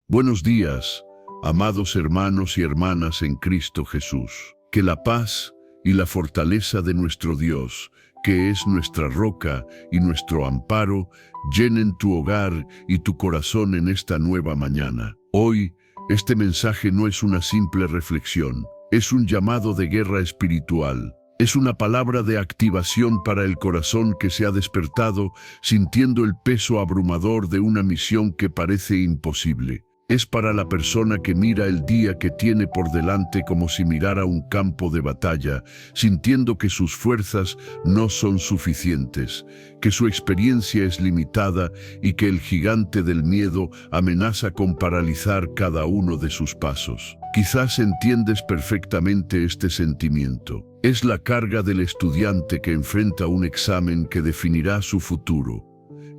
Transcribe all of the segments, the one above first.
Buenos días, amados hermanos y hermanas en Cristo Jesús. Que la paz y la fortaleza de nuestro Dios, que es nuestra roca y nuestro amparo, llenen tu hogar y tu corazón en esta nueva mañana. Hoy, este mensaje no es una simple reflexión, es un llamado de guerra espiritual. Es una palabra de activación para el corazón que se ha despertado sintiendo el peso abrumador de una misión que parece imposible. Es para la persona que mira el día que tiene por delante como si mirara un campo de batalla, sintiendo que sus fuerzas no son suficientes, que su experiencia es limitada y que el gigante del miedo amenaza con paralizar cada uno de sus pasos. Quizás entiendes perfectamente este sentimiento. Es la carga del estudiante que enfrenta un examen que definirá su futuro.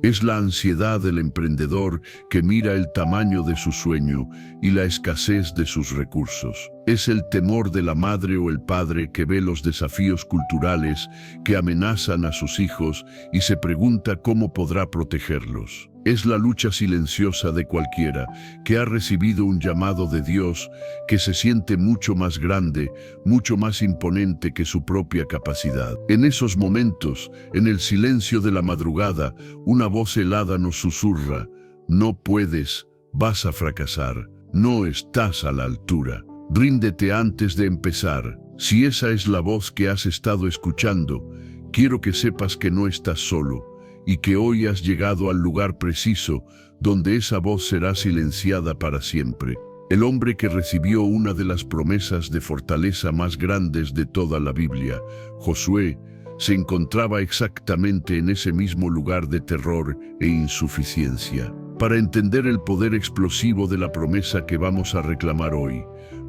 Es la ansiedad del emprendedor que mira el tamaño de su sueño y la escasez de sus recursos. Es el temor de la madre o el padre que ve los desafíos culturales que amenazan a sus hijos y se pregunta cómo podrá protegerlos. Es la lucha silenciosa de cualquiera que ha recibido un llamado de Dios que se siente mucho más grande, mucho más imponente que su propia capacidad. En esos momentos, en el silencio de la madrugada, una voz helada nos susurra: no puedes, vas a fracasar, no estás a la altura. Ríndete antes de empezar. Si esa es la voz que has estado escuchando, quiero que sepas que no estás solo y que hoy has llegado al lugar preciso donde esa voz será silenciada para siempre. El hombre que recibió una de las promesas de fortaleza más grandes de toda la Biblia, Josué, se encontraba exactamente en ese mismo lugar de terror e insuficiencia. Para entender el poder explosivo de la promesa que vamos a reclamar hoy,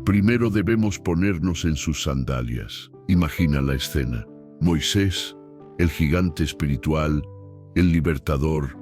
primero debemos ponernos en sus sandalias. Imagina la escena. Moisés, el gigante espiritual, el libertador,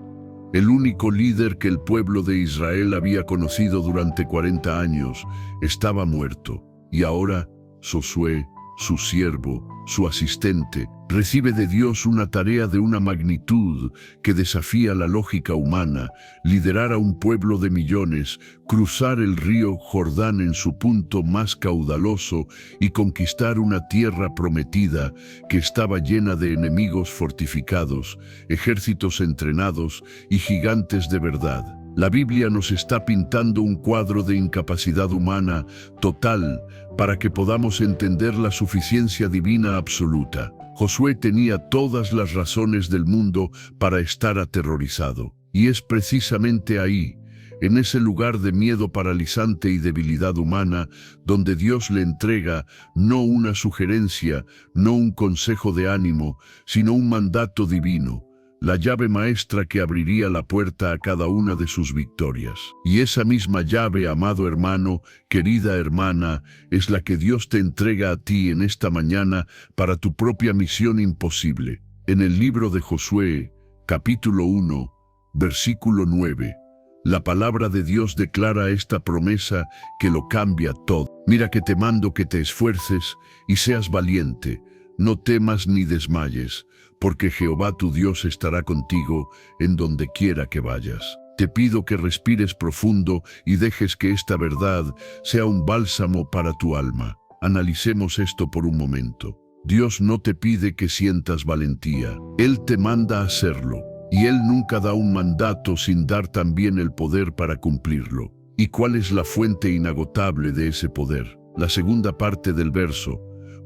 el único líder que el pueblo de Israel había conocido durante 40 años, estaba muerto. Y ahora, Josué, su siervo, su asistente, recibe de Dios una tarea de una magnitud que desafía la lógica humana: liderar a un pueblo de millones, cruzar el río Jordán en su punto más caudaloso y conquistar una tierra prometida que estaba llena de enemigos fortificados, ejércitos entrenados y gigantes de verdad. La Biblia nos está pintando un cuadro de incapacidad humana total para que podamos entender la suficiencia divina absoluta. Josué tenía todas las razones del mundo para estar aterrorizado. Y es precisamente ahí, en ese lugar de miedo paralizante y debilidad humana, donde Dios le entrega no una sugerencia, no un consejo de ánimo, sino un mandato divino. La llave maestra que abriría la puerta a cada una de sus victorias. Y esa misma llave, amado hermano, querida hermana, es la que Dios te entrega a ti en esta mañana para tu propia misión imposible. En el libro de Josué, capítulo 1, versículo 9, la palabra de Dios declara esta promesa que lo cambia todo. Mira que te mando que te esfuerces y seas valiente. No temas ni desmayes, porque Jehová tu Dios estará contigo en donde quiera que vayas. Te pido que respires profundo y dejes que esta verdad sea un bálsamo para tu alma. Analicemos esto por un momento. Dios no te pide que sientas valentía. Él te manda a hacerlo. Y Él nunca da un mandato sin dar también el poder para cumplirlo. ¿Y cuál es la fuente inagotable de ese poder? La segunda parte del verso: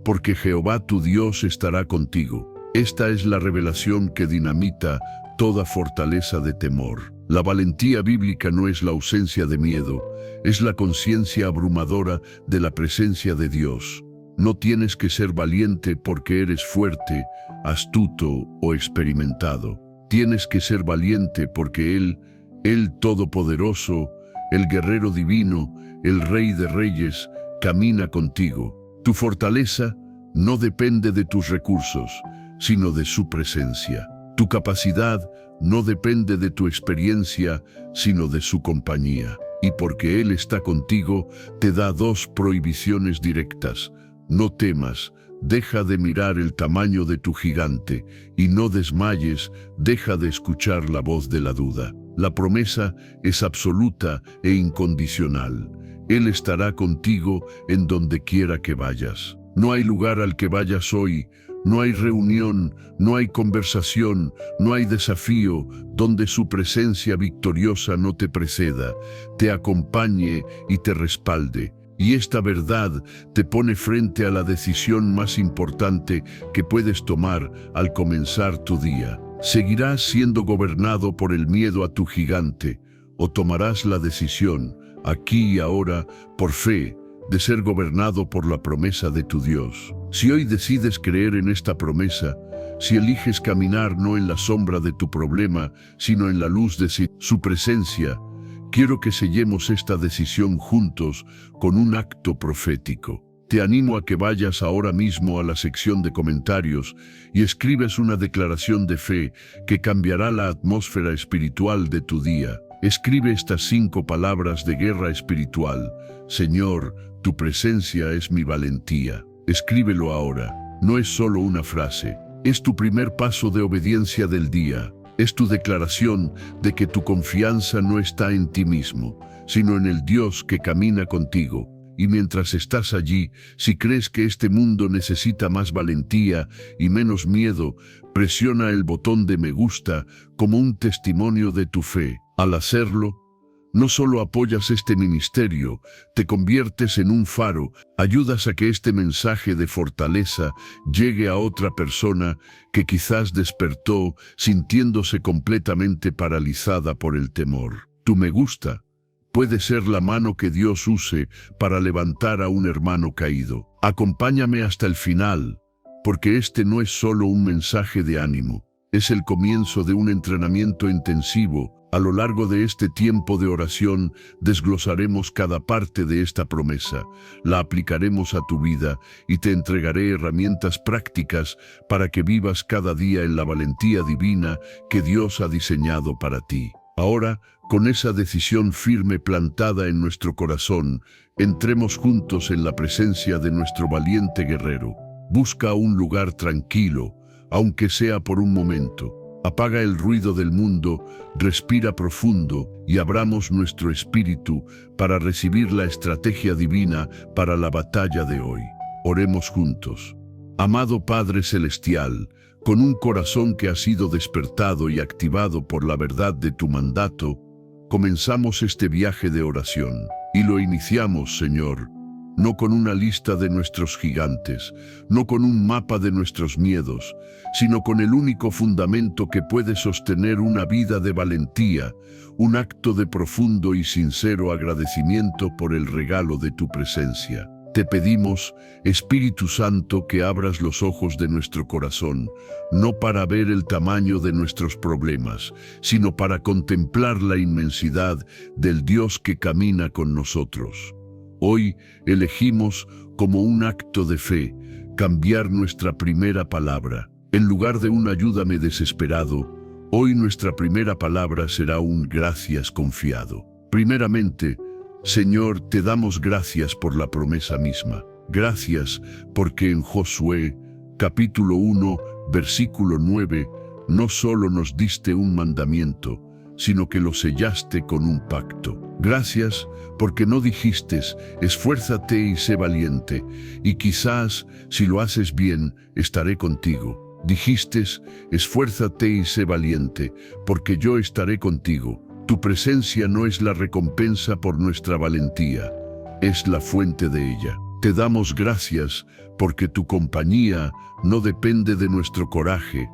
porque Jehová tu Dios estará contigo. Esta es la revelación que dinamita toda fortaleza de temor. La valentía bíblica no es la ausencia de miedo, es la conciencia abrumadora de la presencia de Dios. No tienes que ser valiente porque eres fuerte, astuto o experimentado. Tienes que ser valiente porque Él Todopoderoso, el guerrero divino, el Rey de Reyes, camina contigo. Tu fortaleza no depende de tus recursos, sino de su presencia. Tu capacidad no depende de tu experiencia, sino de su compañía. Y porque Él está contigo, te da dos prohibiciones directas: no temas, deja de mirar el tamaño de tu gigante, y no desmayes, deja de escuchar la voz de la duda. La promesa es absoluta e incondicional. Él estará contigo en donde quiera que vayas. No hay lugar al que vayas hoy, no hay reunión, no hay conversación, no hay desafío donde su presencia victoriosa no te preceda, te acompañe y te respalde. Y esta verdad te pone frente a la decisión más importante que puedes tomar al comenzar tu día. ¿Seguirás siendo gobernado por el miedo a tu gigante o tomarás la decisión, aquí y ahora, por fe, de ser gobernado por la promesa de tu Dios? Si hoy decides creer en esta promesa, si eliges caminar no en la sombra de tu problema, sino en la luz de su presencia, quiero que sellemos esta decisión juntos con un acto profético. Te animo a que vayas ahora mismo a la sección de comentarios y escribes una declaración de fe que cambiará la atmósfera espiritual de tu día. Escribe estas 5 palabras de guerra espiritual. Señor, tu presencia es mi valentía. Escríbelo ahora. No es solo una frase. Es tu primer paso de obediencia del día. Es tu declaración de que tu confianza no está en ti mismo, sino en el Dios que camina contigo. Y mientras estás allí, si crees que este mundo necesita más valentía y menos miedo, presiona el botón de me gusta como un testimonio de tu fe. Al hacerlo, no solo apoyas este ministerio, te conviertes en un faro, ayudas a que este mensaje de fortaleza llegue a otra persona que quizás despertó sintiéndose completamente paralizada por el temor. Tu me gusta puede ser la mano que Dios use para levantar a un hermano caído. Acompáñame hasta el final, porque este no es solo un mensaje de ánimo, es el comienzo de un entrenamiento intensivo. A lo largo de este tiempo de oración, desglosaremos cada parte de esta promesa, la aplicaremos a tu vida y te entregaré herramientas prácticas para que vivas cada día en la valentía divina que Dios ha diseñado para ti. Ahora, con esa decisión firme plantada en nuestro corazón, entremos juntos en la presencia de nuestro valiente guerrero. Busca un lugar tranquilo, aunque sea por un momento. Apaga el ruido del mundo, respira profundo y abramos nuestro espíritu para recibir la estrategia divina para la batalla de hoy. Oremos juntos. Amado Padre Celestial, con un corazón que ha sido despertado y activado por la verdad de tu mandato, comenzamos este viaje de oración. Y lo iniciamos, Señor, no con una lista de nuestros gigantes, no con un mapa de nuestros miedos, sino con el único fundamento que puede sostener una vida de valentía, un acto de profundo y sincero agradecimiento por el regalo de tu presencia. Te pedimos, Espíritu Santo, que abras los ojos de nuestro corazón, no para ver el tamaño de nuestros problemas, sino para contemplar la inmensidad del Dios que camina con nosotros. Hoy elegimos, como un acto de fe, cambiar nuestra primera palabra. En lugar de un ayúdame desesperado, hoy nuestra primera palabra será un gracias confiado. Primeramente, Señor, te damos gracias por la promesa misma. Gracias porque en Josué, capítulo 1, versículo 9, no solo nos diste un mandamiento, sino que lo sellaste con un pacto. Gracias porque no dijiste, esfuérzate y sé valiente, y quizás, si lo haces bien, estaré contigo. Dijiste, esfuérzate y sé valiente, porque yo estaré contigo. Tu presencia no es la recompensa por nuestra valentía, es la fuente de ella. Te damos gracias porque tu compañía no depende de nuestro coraje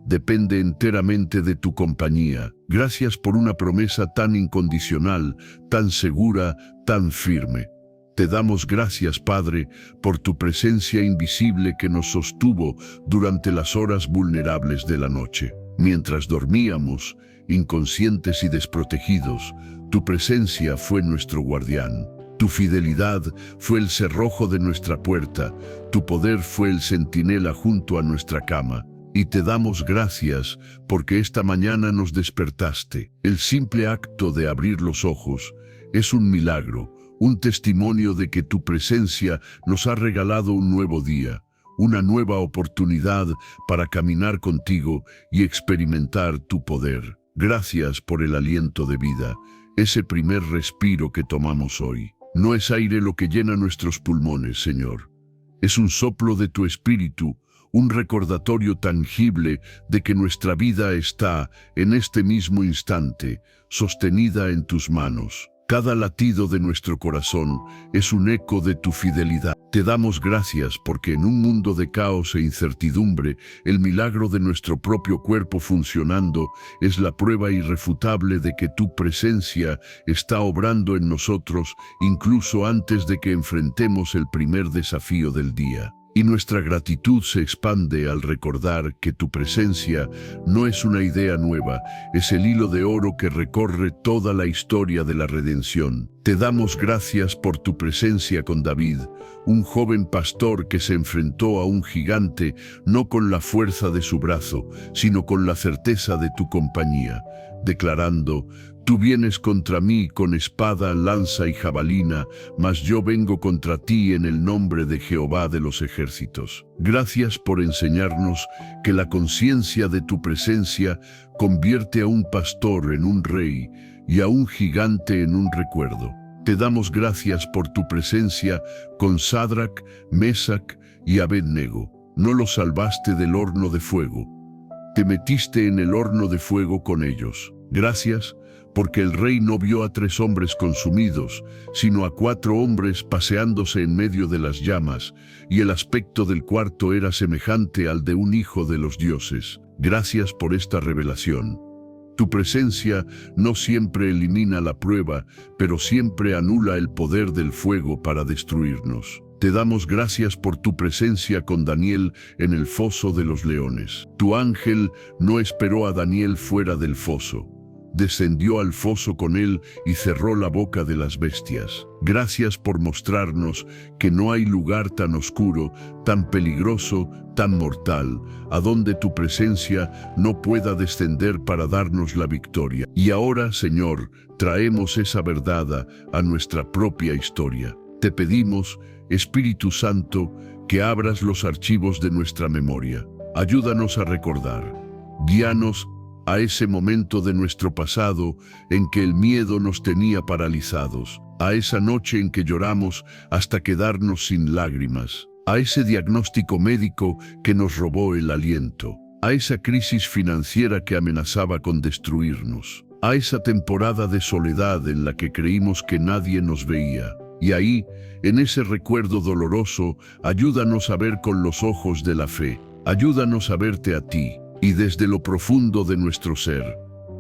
depende enteramente de tu compañía. Gracias por una promesa tan incondicional, tan segura, tan firme. Te damos gracias, Padre, por tu presencia invisible que nos sostuvo durante las horas vulnerables de la noche. Mientras dormíamos, inconscientes y desprotegidos, tu presencia fue nuestro guardián. Tu fidelidad fue el cerrojo de nuestra puerta, tu poder fue el centinela junto a nuestra cama. Y te damos gracias porque esta mañana nos despertaste. El simple acto de abrir los ojos es un milagro, un testimonio de que tu presencia nos ha regalado un nuevo día, una nueva oportunidad para caminar contigo y experimentar tu poder. Gracias por el aliento de vida, ese primer respiro que tomamos hoy. No es aire lo que llena nuestros pulmones, Señor. Es un soplo de tu espíritu, un recordatorio tangible de que nuestra vida está, en este mismo instante, sostenida en tus manos. Cada latido de nuestro corazón es un eco de tu fidelidad. Te damos gracias porque en un mundo de caos e incertidumbre, el milagro de nuestro propio cuerpo funcionando es la prueba irrefutable de que tu presencia está obrando en nosotros incluso antes de que enfrentemos el primer desafío del día. Y nuestra gratitud se expande al recordar que tu presencia no es una idea nueva, es el hilo de oro que recorre toda la historia de la redención. Te damos gracias por tu presencia con David, un joven pastor que se enfrentó a un gigante no con la fuerza de su brazo, sino con la certeza de tu compañía, declarando: tú vienes contra mí con espada, lanza y jabalina, mas yo vengo contra ti en el nombre de Jehová de los ejércitos. Gracias por enseñarnos que la conciencia de tu presencia convierte a un pastor en un rey y a un gigante en un recuerdo. Te damos gracias por tu presencia con Sadrac, Mesac y Abednego. No los salvaste del horno de fuego. Te metiste en el horno de fuego con ellos. Gracias, porque el rey no vio a 3 hombres consumidos, sino a 4 hombres paseándose en medio de las llamas, y el aspecto del cuarto era semejante al de un hijo de los dioses. Gracias por esta revelación. Tu presencia no siempre elimina la prueba, pero siempre anula el poder del fuego para destruirnos. Te damos gracias por tu presencia con Daniel en el foso de los leones. Tu ángel no esperó a Daniel fuera del foso. Descendió al foso con él y cerró la boca de las bestias. Gracias por mostrarnos que no hay lugar tan oscuro, tan peligroso, tan mortal, a donde tu presencia no pueda descender para darnos la victoria. Y ahora, Señor, traemos esa verdad a nuestra propia historia. Te pedimos, Espíritu Santo, que abras los archivos de nuestra memoria. Ayúdanos a recordar. Guíanos a ese momento de nuestro pasado en que el miedo nos tenía paralizados, a esa noche en que lloramos hasta quedarnos sin lágrimas, a ese diagnóstico médico que nos robó el aliento, a esa crisis financiera que amenazaba con destruirnos, a esa temporada de soledad en la que creímos que nadie nos veía. Y ahí, en ese recuerdo doloroso, ayúdanos a ver con los ojos de la fe, ayúdanos a verte a ti. Y desde lo profundo de nuestro ser,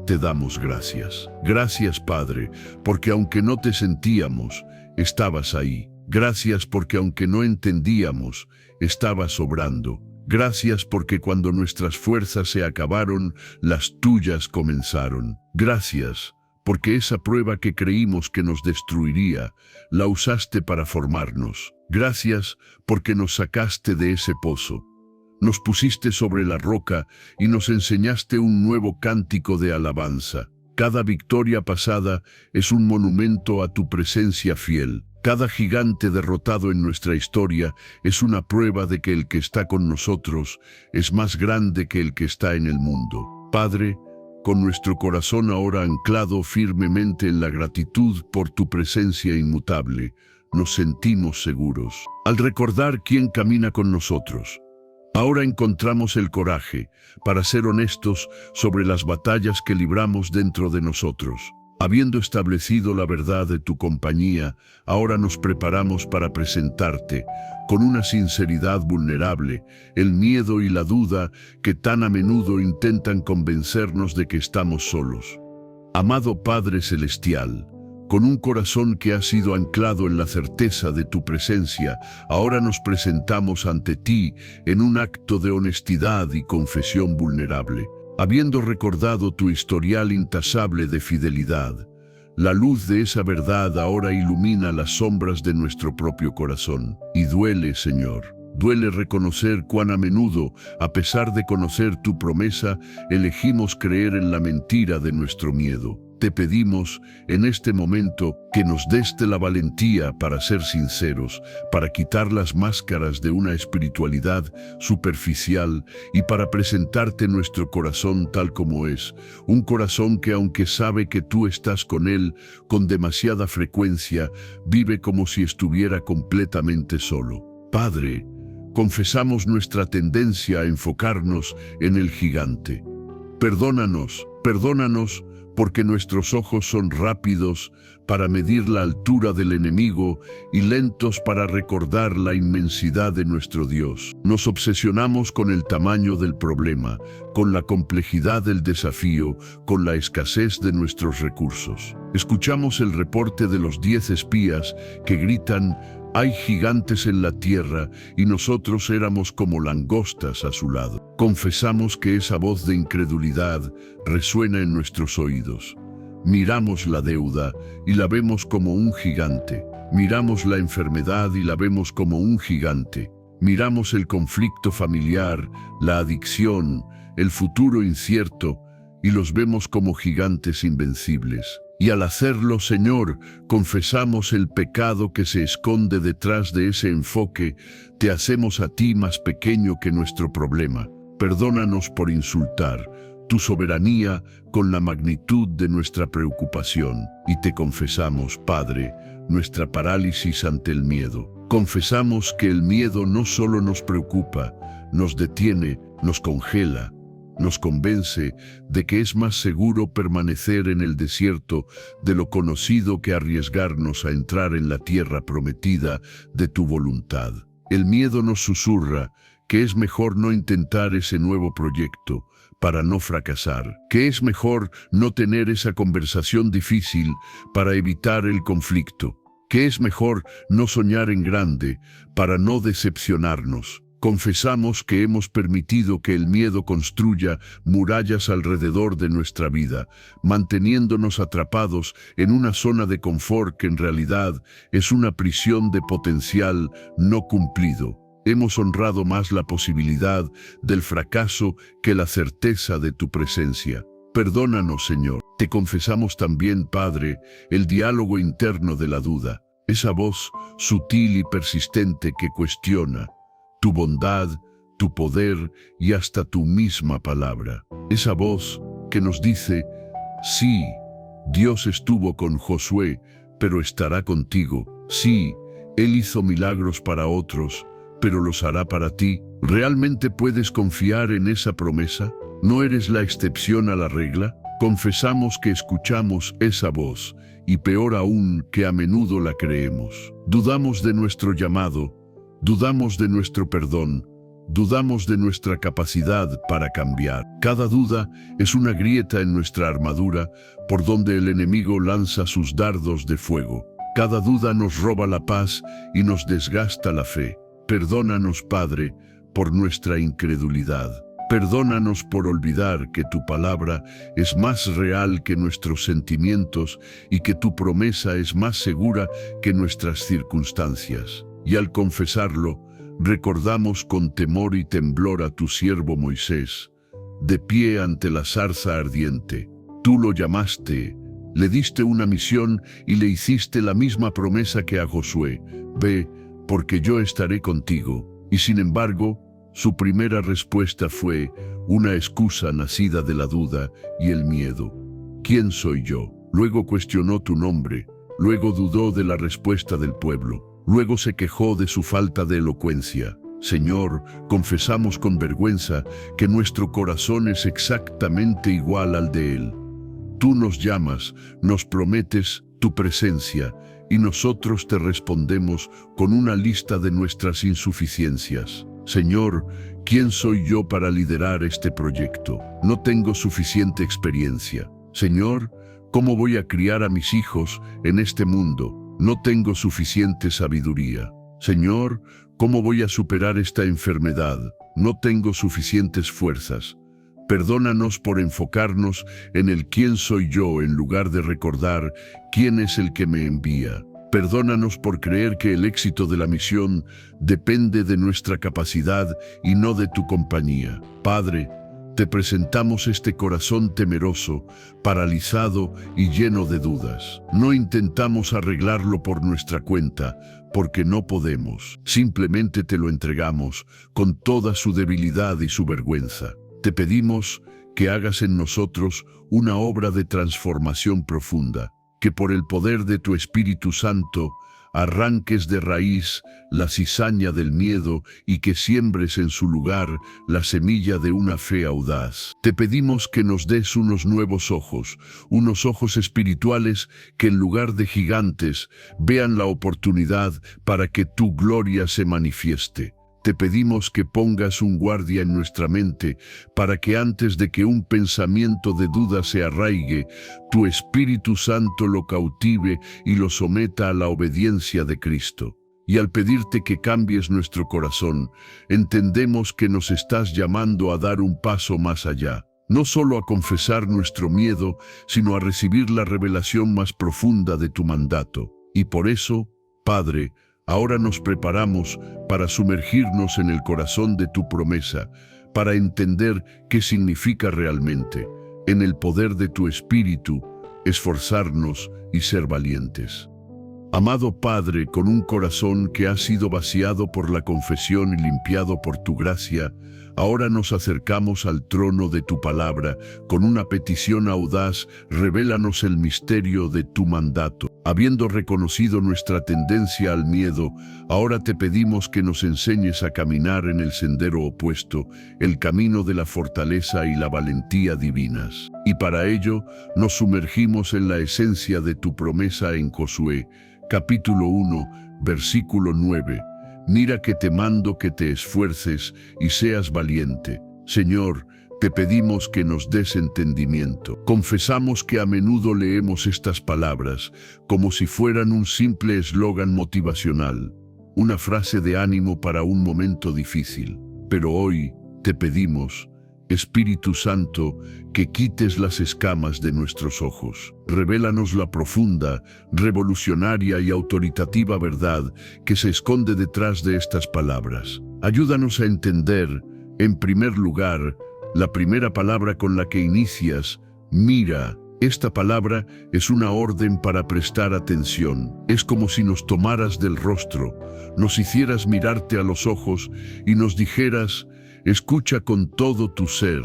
te damos gracias. Gracias, Padre, porque aunque no te sentíamos, estabas ahí. Gracias porque aunque no entendíamos, estabas obrando. Gracias porque cuando nuestras fuerzas se acabaron, las tuyas comenzaron. Gracias porque esa prueba que creímos que nos destruiría, la usaste para formarnos. Gracias porque nos sacaste de ese pozo. Nos pusiste sobre la roca y nos enseñaste un nuevo cántico de alabanza. Cada victoria pasada es un monumento a tu presencia fiel. Cada gigante derrotado en nuestra historia es una prueba de que el que está con nosotros es más grande que el que está en el mundo. Padre, con nuestro corazón ahora anclado firmemente en la gratitud por tu presencia inmutable, nos sentimos seguros. Al recordar quién camina con nosotros, ahora encontramos el coraje para ser honestos sobre las batallas que libramos dentro de nosotros. Habiendo establecido la verdad de tu compañía, ahora nos preparamos para presentarte, con una sinceridad vulnerable, el miedo y la duda que tan a menudo intentan convencernos de que estamos solos. Amado Padre Celestial, con un corazón que ha sido anclado en la certeza de tu presencia, ahora nos presentamos ante ti en un acto de honestidad y confesión vulnerable. Habiendo recordado tu historial intasable de fidelidad, la luz de esa verdad ahora ilumina las sombras de nuestro propio corazón. Y duele, Señor, duele reconocer cuán a menudo, a pesar de conocer tu promesa, elegimos creer en la mentira de nuestro miedo. te pedimos en este momento que nos des la valentía para ser sinceros, para quitar las máscaras de una espiritualidad superficial y para presentarte nuestro corazón tal como es. Un corazón que, aunque sabe que tú estás con él con demasiada frecuencia, vive como si estuviera completamente solo. Padre, confesamos nuestra tendencia a enfocarnos en el gigante. Perdónanos, porque nuestros ojos son rápidos para medir la altura del enemigo y lentos para recordar la inmensidad de nuestro Dios. Nos obsesionamos con el tamaño del problema, con la complejidad del desafío, con la escasez de nuestros recursos. Escuchamos el reporte de los 10 espías que gritan: hay gigantes en la tierra, y nosotros éramos como langostas a su lado. Confesamos que esa voz de incredulidad resuena en nuestros oídos. Miramos la deuda y la vemos como un gigante. Miramos la enfermedad y la vemos como un gigante. Miramos el conflicto familiar, la adicción, el futuro incierto, y los vemos como gigantes invencibles. Y al hacerlo, Señor, confesamos el pecado que se esconde detrás de ese enfoque. Te hacemos a ti más pequeño que nuestro problema. Perdónanos por insultar tu soberanía con la magnitud de nuestra preocupación. Y te confesamos, Padre, nuestra parálisis ante el miedo. Confesamos que el miedo no solo nos preocupa, nos detiene, nos congela, nos convence de que es más seguro permanecer en el desierto de lo conocido que arriesgarnos a entrar en la tierra prometida de tu voluntad. El miedo nos susurra que es mejor no intentar ese nuevo proyecto para no fracasar, que es mejor no tener esa conversación difícil para evitar el conflicto, que es mejor no soñar en grande para no decepcionarnos. Confesamos que hemos permitido que el miedo construya murallas alrededor de nuestra vida, manteniéndonos atrapados en una zona de confort que en realidad es una prisión de potencial no cumplido. Hemos honrado más la posibilidad del fracaso que la certeza de tu presencia. Perdónanos, Señor. Te confesamos también, Padre, el diálogo interno de la duda, esa voz sutil y persistente que cuestiona tu bondad, tu poder y hasta tu misma palabra. Esa voz que nos dice: sí, Dios estuvo con Josué, pero estará contigo. Sí, Él hizo milagros para otros, pero los hará para ti. ¿Realmente puedes confiar en esa promesa? ¿No eres la excepción a la regla? Confesamos que escuchamos esa voz, y peor aún, que a menudo la creemos. Dudamos de nuestro llamado, dudamos de nuestro perdón, dudamos de nuestra capacidad para cambiar. Cada duda es una grieta en nuestra armadura por donde el enemigo lanza sus dardos de fuego. Cada duda nos roba la paz y nos desgasta la fe. Perdónanos, Padre, por nuestra incredulidad. Perdónanos por olvidar que tu palabra es más real que nuestros sentimientos y que tu promesa es más segura que nuestras circunstancias. Y al confesarlo, recordamos con temor y temblor a tu siervo Moisés, de pie ante la zarza ardiente. Tú lo llamaste, le diste una misión y le hiciste la misma promesa que a Josué: ve, porque yo estaré contigo. Y sin embargo, su primera respuesta fue una excusa nacida de la duda y el miedo. ¿Quién soy yo? Luego cuestionó tu nombre, luego dudó de la respuesta del pueblo. Luego se quejó de su falta de elocuencia. Señor, confesamos con vergüenza que nuestro corazón es exactamente igual al de Él. Tú nos llamas, nos prometes tu presencia, y nosotros te respondemos con una lista de nuestras insuficiencias. Señor, ¿quién soy yo para liderar este proyecto? No tengo suficiente experiencia. Señor, ¿cómo voy a criar a mis hijos en este mundo? No tengo suficiente sabiduría. Señor, ¿cómo voy a superar esta enfermedad? No tengo suficientes fuerzas. Perdónanos por enfocarnos en el quién soy yo en lugar de recordar quién es el que me envía. Perdónanos por creer que el éxito de la misión depende de nuestra capacidad y no de tu compañía. Padre, te presentamos este corazón temeroso, paralizado y lleno de dudas. No intentamos arreglarlo por nuestra cuenta, porque no podemos. Simplemente te lo entregamos con toda su debilidad y su vergüenza. Te pedimos que hagas en nosotros una obra de transformación profunda, que por el poder de tu Espíritu Santo arranques de raíz la cizaña del miedo y que siembres en su lugar la semilla de una fe audaz. Te pedimos que nos des unos nuevos ojos, unos ojos espirituales que en lugar de gigantes vean la oportunidad para que tu gloria se manifieste. Te pedimos que pongas un guardia en nuestra mente para que antes de que un pensamiento de duda se arraigue, tu Espíritu Santo lo cautive y lo someta a la obediencia de Cristo. Y al pedirte que cambies nuestro corazón, entendemos que nos estás llamando a dar un paso más allá. No solo a confesar nuestro miedo, sino a recibir la revelación más profunda de tu mandato. Y por eso, Padre, ahora nos preparamos para sumergirnos en el corazón de tu promesa, para entender qué significa realmente, en el poder de tu Espíritu, esforzarnos y ser valientes. Amado Padre, con un corazón que ha sido vaciado por la confesión y limpiado por tu gracia, ahora nos acercamos al trono de tu palabra con una petición audaz: revélanos el misterio de tu mandato. Habiendo reconocido nuestra tendencia al miedo, ahora te pedimos que nos enseñes a caminar en el sendero opuesto, el camino de la fortaleza y la valentía divinas. Y para ello nos sumergimos en la esencia de tu promesa en Josué, capítulo 1, versículo 9. Mira que te mando que te esfuerces y seas valiente. Señor, te pedimos que nos des entendimiento. Confesamos que a menudo leemos estas palabras como si fueran un simple eslogan motivacional, una frase de ánimo para un momento difícil. Pero hoy te pedimos, Espíritu Santo, que quites las escamas de nuestros ojos. Revélanos la profunda, revolucionaria y autoritativa verdad que se esconde detrás de estas palabras. Ayúdanos a entender, en primer lugar, la primera palabra con la que inicias: mira. Esta palabra es una orden para prestar atención. Es como si nos tomaras del rostro, nos hicieras mirarte a los ojos y nos dijeras: escucha con todo tu ser,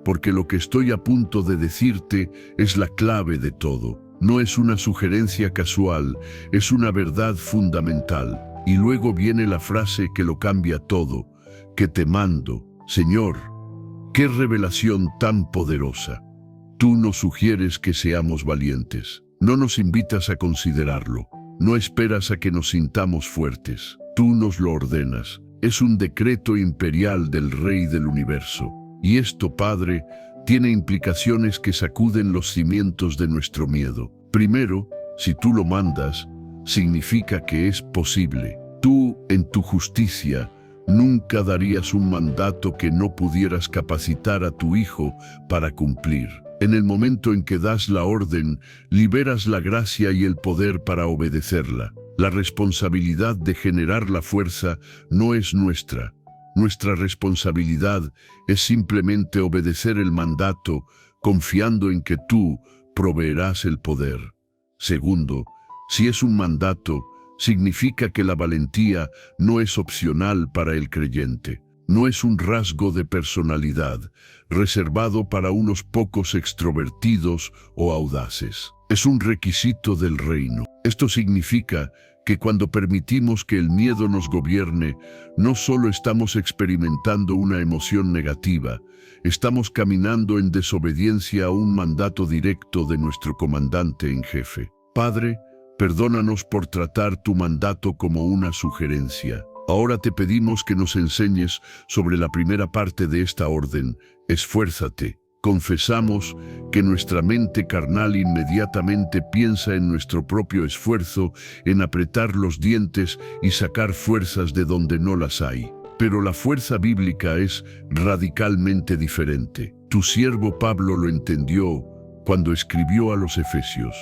porque lo que estoy a punto de decirte es la clave de todo. No es una sugerencia casual, es una verdad fundamental. Y luego viene la frase que lo cambia todo: que te mando. Señor, ¡qué revelación tan poderosa! Tú nos sugieres que seamos valientes. No nos invitas a considerarlo. No esperas a que nos sintamos fuertes. Tú nos lo ordenas. Es un decreto imperial del Rey del Universo. Y esto, Padre, tiene implicaciones que sacuden los cimientos de nuestro miedo. Primero, si tú lo mandas, significa que es posible. Tú, en tu justicia, nunca darías un mandato que no pudieras capacitar a tu Hijo para cumplir. En el momento en que das la orden, liberas la gracia y el poder para obedecerla. La responsabilidad de generar la fuerza no es nuestra. Nuestra responsabilidad es simplemente obedecer el mandato, confiando en que tú proveerás el poder. Segundo, si es un mandato, significa que la valentía no es opcional para el creyente. No es un rasgo de personalidad, reservado para unos pocos extrovertidos o audaces. Es un requisito del reino. Esto significa que cuando permitimos que el miedo nos gobierne, no solo estamos experimentando una emoción negativa, estamos caminando en desobediencia a un mandato directo de nuestro comandante en jefe. Padre, perdónanos por tratar tu mandato como una sugerencia. Ahora te pedimos que nos enseñes sobre la primera parte de esta orden: esfuérzate. Confesamos que nuestra mente carnal inmediatamente piensa en nuestro propio esfuerzo, en apretar los dientes y sacar fuerzas de donde no las hay. Pero la fuerza bíblica es radicalmente diferente. Tu siervo Pablo lo entendió cuando escribió a los Efesios: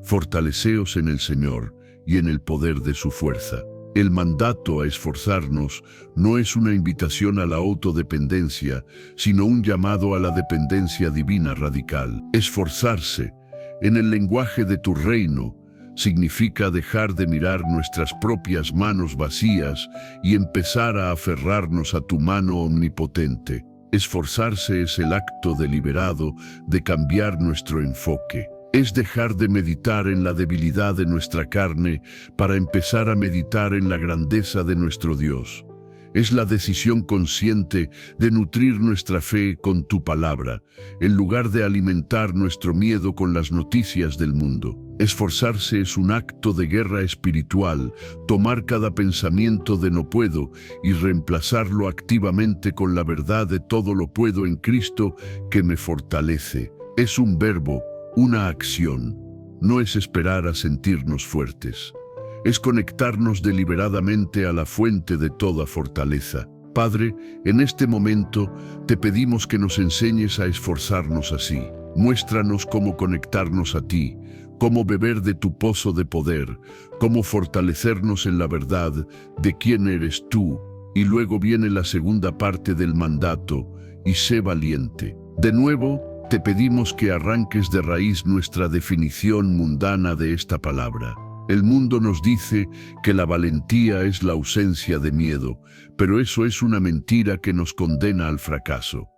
fortaleceos en el Señor y en el poder de su fuerza. El mandato a esforzarnos no es una invitación a la autodependencia, sino un llamado a la dependencia divina radical. Esforzarse, en el lenguaje de tu reino, significa dejar de mirar nuestras propias manos vacías y empezar a aferrarnos a tu mano omnipotente. Esforzarse es el acto deliberado de cambiar nuestro enfoque. Es dejar de meditar en la debilidad de nuestra carne para empezar a meditar en la grandeza de nuestro Dios. Es la decisión consciente de nutrir nuestra fe con tu palabra, en lugar de alimentar nuestro miedo con las noticias del mundo. Esforzarse es un acto de guerra espiritual, tomar cada pensamiento de no puedo y reemplazarlo activamente con la verdad de todo lo puedo en Cristo que me fortalece. Es un verbo, una acción. No es esperar a sentirnos fuertes. Es conectarnos deliberadamente a la fuente de toda fortaleza. Padre, en este momento te pedimos que nos enseñes a esforzarnos así. Muéstranos cómo conectarnos a ti, cómo beber de tu pozo de poder, cómo fortalecernos en la verdad de quién eres tú. Y luego viene la segunda parte del mandato, y sé valiente. De nuevo, te pedimos que arranques de raíz nuestra definición mundana de esta palabra. El mundo nos dice que la valentía es la ausencia de miedo, pero eso es una mentira que nos condena al fracaso.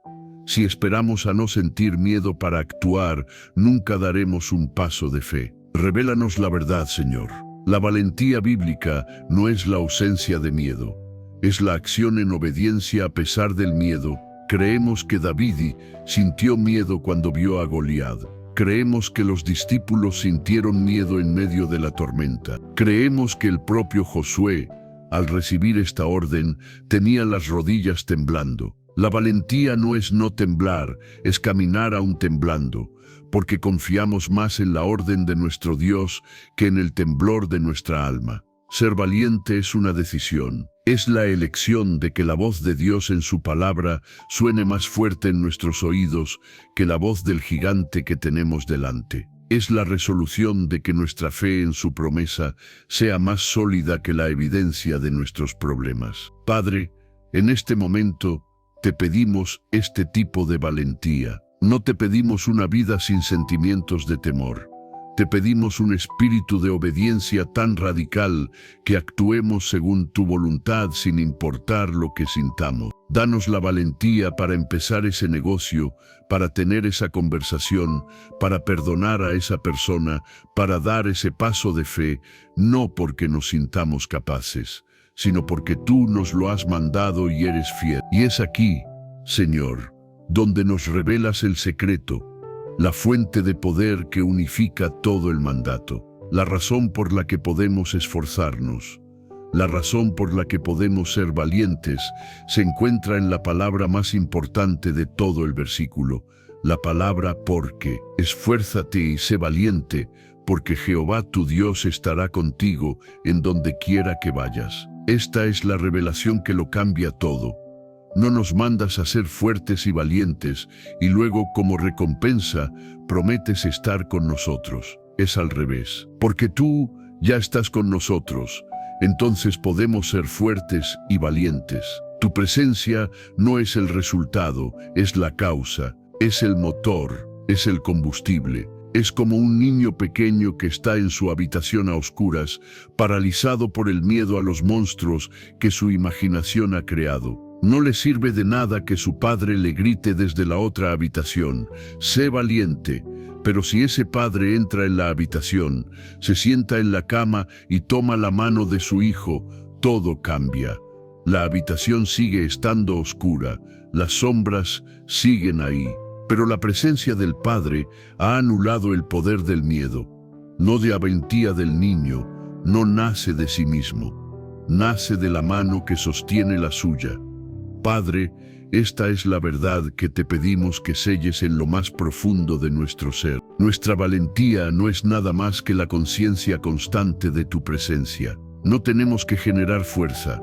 Si esperamos a no sentir miedo para actuar, nunca daremos un paso de fe. Revélanos la verdad, Señor. La valentía bíblica no es la ausencia de miedo, es la acción en obediencia a pesar del miedo. Creemos que David sintió miedo cuando vio a Goliat. Creemos que los discípulos sintieron miedo en medio de la tormenta. Creemos que el propio Josué, al recibir esta orden, tenía las rodillas temblando. La valentía no es no temblar, es caminar aún temblando, porque confiamos más en la orden de nuestro Dios que en el temblor de nuestra alma. Ser valiente es una decisión. Es la elección de que la voz de Dios en su palabra suene más fuerte en nuestros oídos que la voz del gigante que tenemos delante. Es la resolución de que nuestra fe en su promesa sea más sólida que la evidencia de nuestros problemas. Padre, en este momento te pedimos este tipo de valentía. No te pedimos una vida sin sentimientos de temor. Te pedimos un espíritu de obediencia tan radical que actuemos según tu voluntad sin importar lo que sintamos. Danos la valentía para empezar ese negocio, para tener esa conversación, para perdonar a esa persona, para dar ese paso de fe, no porque nos sintamos capaces, sino porque tú nos lo has mandado y eres fiel. Y es aquí, Señor, donde nos revelas el secreto, la fuente de poder que unifica todo el mandato, la razón por la que podemos esforzarnos, la razón por la que podemos ser valientes, se encuentra en la palabra más importante de todo el versículo, la palabra porque. Esfuérzate y sé valiente, porque Jehová tu Dios estará contigo en donde quiera que vayas. Esta es la revelación que lo cambia todo. No nos mandas a ser fuertes y valientes, y luego, como recompensa, prometes estar con nosotros. Es al revés. Porque tú ya estás con nosotros, entonces podemos ser fuertes y valientes. Tu presencia no es el resultado, es la causa, es el motor, es el combustible. Es como un niño pequeño que está en su habitación a oscuras, paralizado por el miedo a los monstruos que su imaginación ha creado. No le sirve de nada que su padre le grite desde la otra habitación, sé valiente, pero si ese padre entra en la habitación, se sienta en la cama y toma la mano de su hijo, todo cambia. La habitación sigue estando oscura, las sombras siguen ahí, pero la presencia del padre ha anulado el poder del miedo. No de la valentía del niño, no nace de sí mismo, nace de la mano que sostiene la suya. Padre, esta es la verdad que te pedimos que selles en lo más profundo de nuestro ser. Nuestra valentía no es nada más que la conciencia constante de tu presencia. No tenemos que generar fuerza.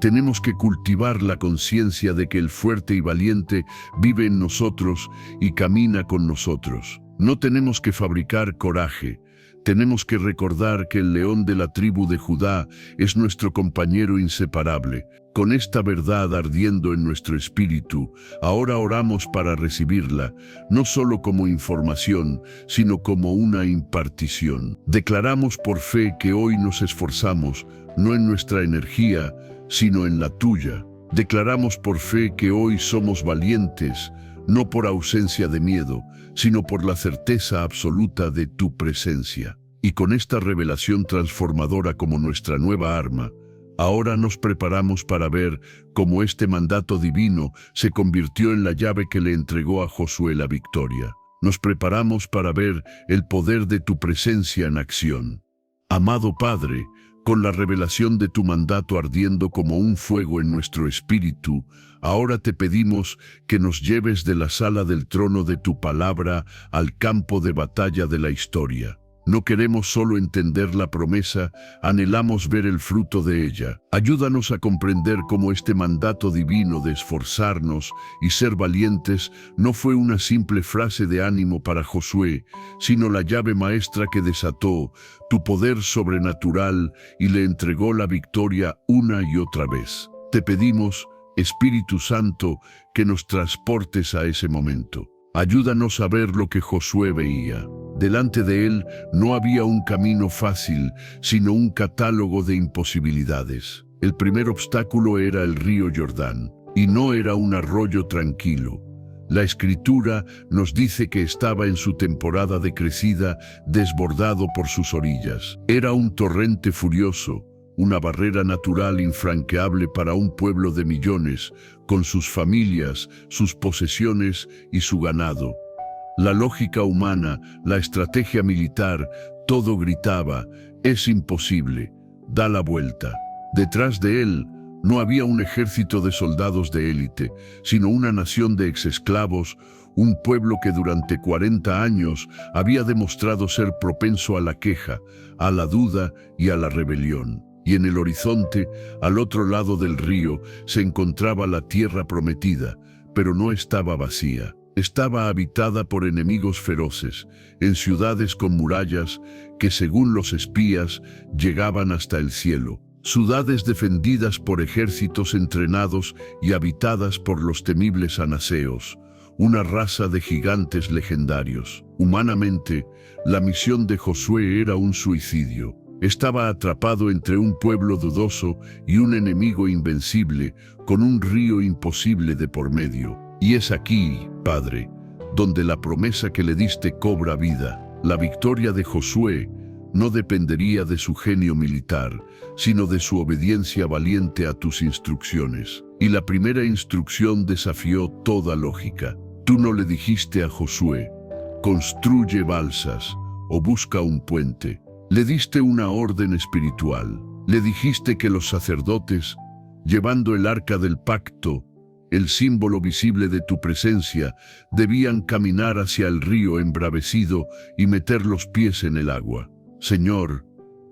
Tenemos que cultivar la conciencia de que el fuerte y valiente vive en nosotros y camina con nosotros. No tenemos que fabricar coraje. Tenemos que recordar que el león de la tribu de Judá es nuestro compañero inseparable. Con esta verdad ardiendo en nuestro espíritu, ahora oramos para recibirla, no solo como información, sino como una impartición. Declaramos por fe que hoy nos esforzamos, no en nuestra energía, sino en la tuya. Declaramos por fe que hoy somos valientes, no por ausencia de miedo, sino por la certeza absoluta de tu presencia. Y con esta revelación transformadora como nuestra nueva arma, ahora nos preparamos para ver cómo este mandato divino se convirtió en la llave que le entregó a Josué la victoria. Nos preparamos para ver el poder de tu presencia en acción. Amado Padre, con la revelación de tu mandato ardiendo como un fuego en nuestro espíritu, ahora te pedimos que nos lleves de la sala del trono de tu palabra al campo de batalla de la historia. No queremos solo entender la promesa, anhelamos ver el fruto de ella. Ayúdanos a comprender cómo este mandato divino de esforzarnos y ser valientes no fue una simple frase de ánimo para Josué, sino la llave maestra que desató tu poder sobrenatural y le entregó la victoria una y otra vez. Te pedimos, Espíritu Santo, que nos transportes a ese momento. Ayúdanos a ver lo que Josué veía. Delante de él no había un camino fácil, sino un catálogo de imposibilidades. El primer obstáculo era el río Jordán, y no era un arroyo tranquilo. La Escritura nos dice que estaba en su temporada de crecida, desbordado por sus orillas. Era un torrente furioso, una barrera natural infranqueable para un pueblo de millones, con sus familias, sus posesiones y su ganado. La lógica humana, la estrategia militar, todo gritaba, es imposible, da la vuelta. Detrás de él no había un ejército de soldados de élite, sino una nación de exesclavos, un pueblo que durante 40 años había demostrado ser propenso a la queja, a la duda y a la rebelión. Y en el horizonte, al otro lado del río, se encontraba la tierra prometida, pero no estaba vacía. Estaba habitada por enemigos feroces, en ciudades con murallas que, según los espías, llegaban hasta el cielo. Ciudades defendidas por ejércitos entrenados y habitadas por los temibles anaseos, una raza de gigantes legendarios. Humanamente, la misión de Josué era un suicidio. Estaba atrapado entre un pueblo dudoso y un enemigo invencible, con un río imposible de por medio. Y es aquí, Padre, donde la promesa que le diste cobra vida. La victoria de Josué no dependería de su genio militar, sino de su obediencia valiente a tus instrucciones. Y la primera instrucción desafió toda lógica. Tú no le dijiste a Josué, construye balsas o busca un puente. Le diste una orden espiritual. Le dijiste que los sacerdotes, llevando el arca del pacto, el símbolo visible de tu presencia, debían caminar hacia el río embravecido y meter los pies en el agua. Señor,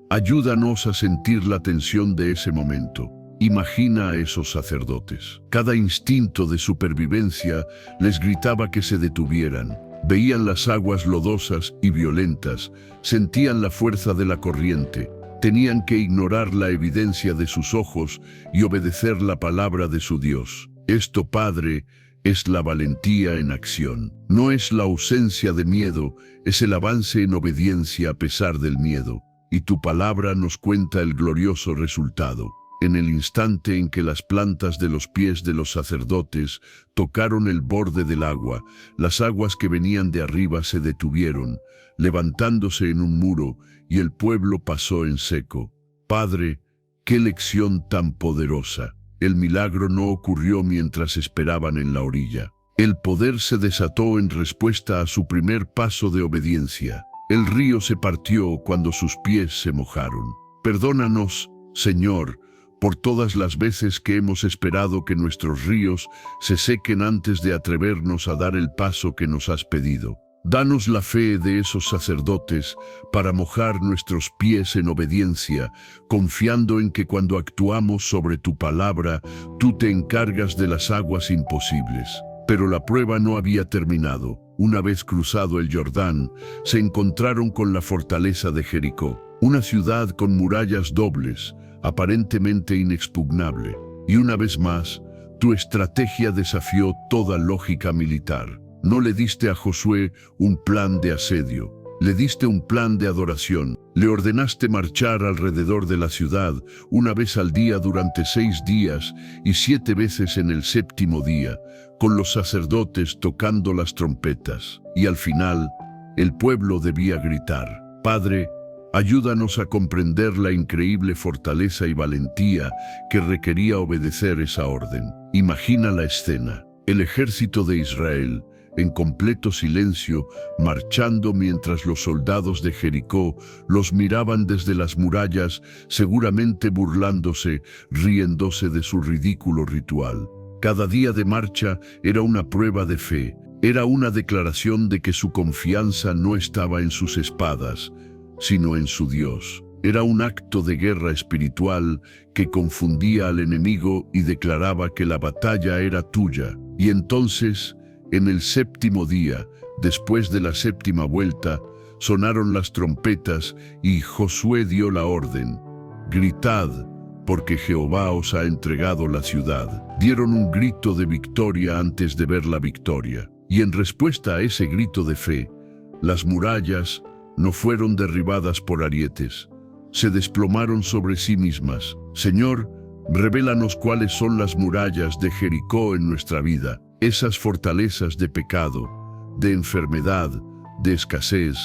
ayúdanos a sentir la tensión de ese momento. Imagina a esos sacerdotes. Cada instinto de supervivencia les gritaba que se detuvieran. Veían las aguas lodosas y violentas, sentían la fuerza de la corriente. Tenían que ignorar la evidencia de sus ojos y obedecer la palabra de su Dios. Esto, Padre, es la valentía en acción. No es la ausencia de miedo, es el avance en obediencia a pesar del miedo. Y tu palabra nos cuenta el glorioso resultado. En el instante en que las plantas de los pies de los sacerdotes tocaron el borde del agua, las aguas que venían de arriba se detuvieron, levantándose en un muro, y el pueblo pasó en seco. Padre, qué lección tan poderosa. El milagro no ocurrió mientras esperaban en la orilla. El poder se desató en respuesta a su primer paso de obediencia. El río se partió cuando sus pies se mojaron. Perdónanos, Señor, por todas las veces que hemos esperado que nuestros ríos se sequen antes de atrevernos a dar el paso que nos has pedido. Danos la fe de esos sacerdotes para mojar nuestros pies en obediencia, confiando en que cuando actuamos sobre tu palabra, tú te encargas de las aguas imposibles. Pero la prueba no había terminado. una vez cruzado el Jordán, se encontraron con la fortaleza de Jericó, una ciudad con murallas dobles, aparentemente inexpugnable. Y una vez más, tu estrategia desafió toda lógica militar. No le diste a Josué un plan de asedio, le diste un plan de adoración. Le ordenaste marchar alrededor de la ciudad una vez al día durante 6 días y 7 veces en el 7º día, con los sacerdotes tocando las trompetas. Y al final, el pueblo debía gritar: Padre, ayúdanos a comprender la increíble fortaleza y valentía que requería obedecer esa orden. Imagina la escena: el ejército de Israel, en completo silencio, marchando mientras los soldados de Jericó los miraban desde las murallas, seguramente burlándose, riéndose de su ridículo ritual. Cada día de marcha era una prueba de fe, era una declaración de que su confianza no estaba en sus espadas, sino en su Dios. Era un acto de guerra espiritual que confundía al enemigo y declaraba que la batalla era tuya. Y entonces, en el 7º día, después de la 7ª vuelta, sonaron las trompetas y Josué dio la orden: gritad, porque Jehová os ha entregado la ciudad. Dieron un grito de victoria antes de ver la victoria. Y en respuesta a ese grito de fe, las murallas no fueron derribadas por arietes, se desplomaron sobre sí mismas. Señor, revélanos cuáles son las murallas de Jericó en nuestra vida, esas fortalezas de pecado, de enfermedad, de escasez,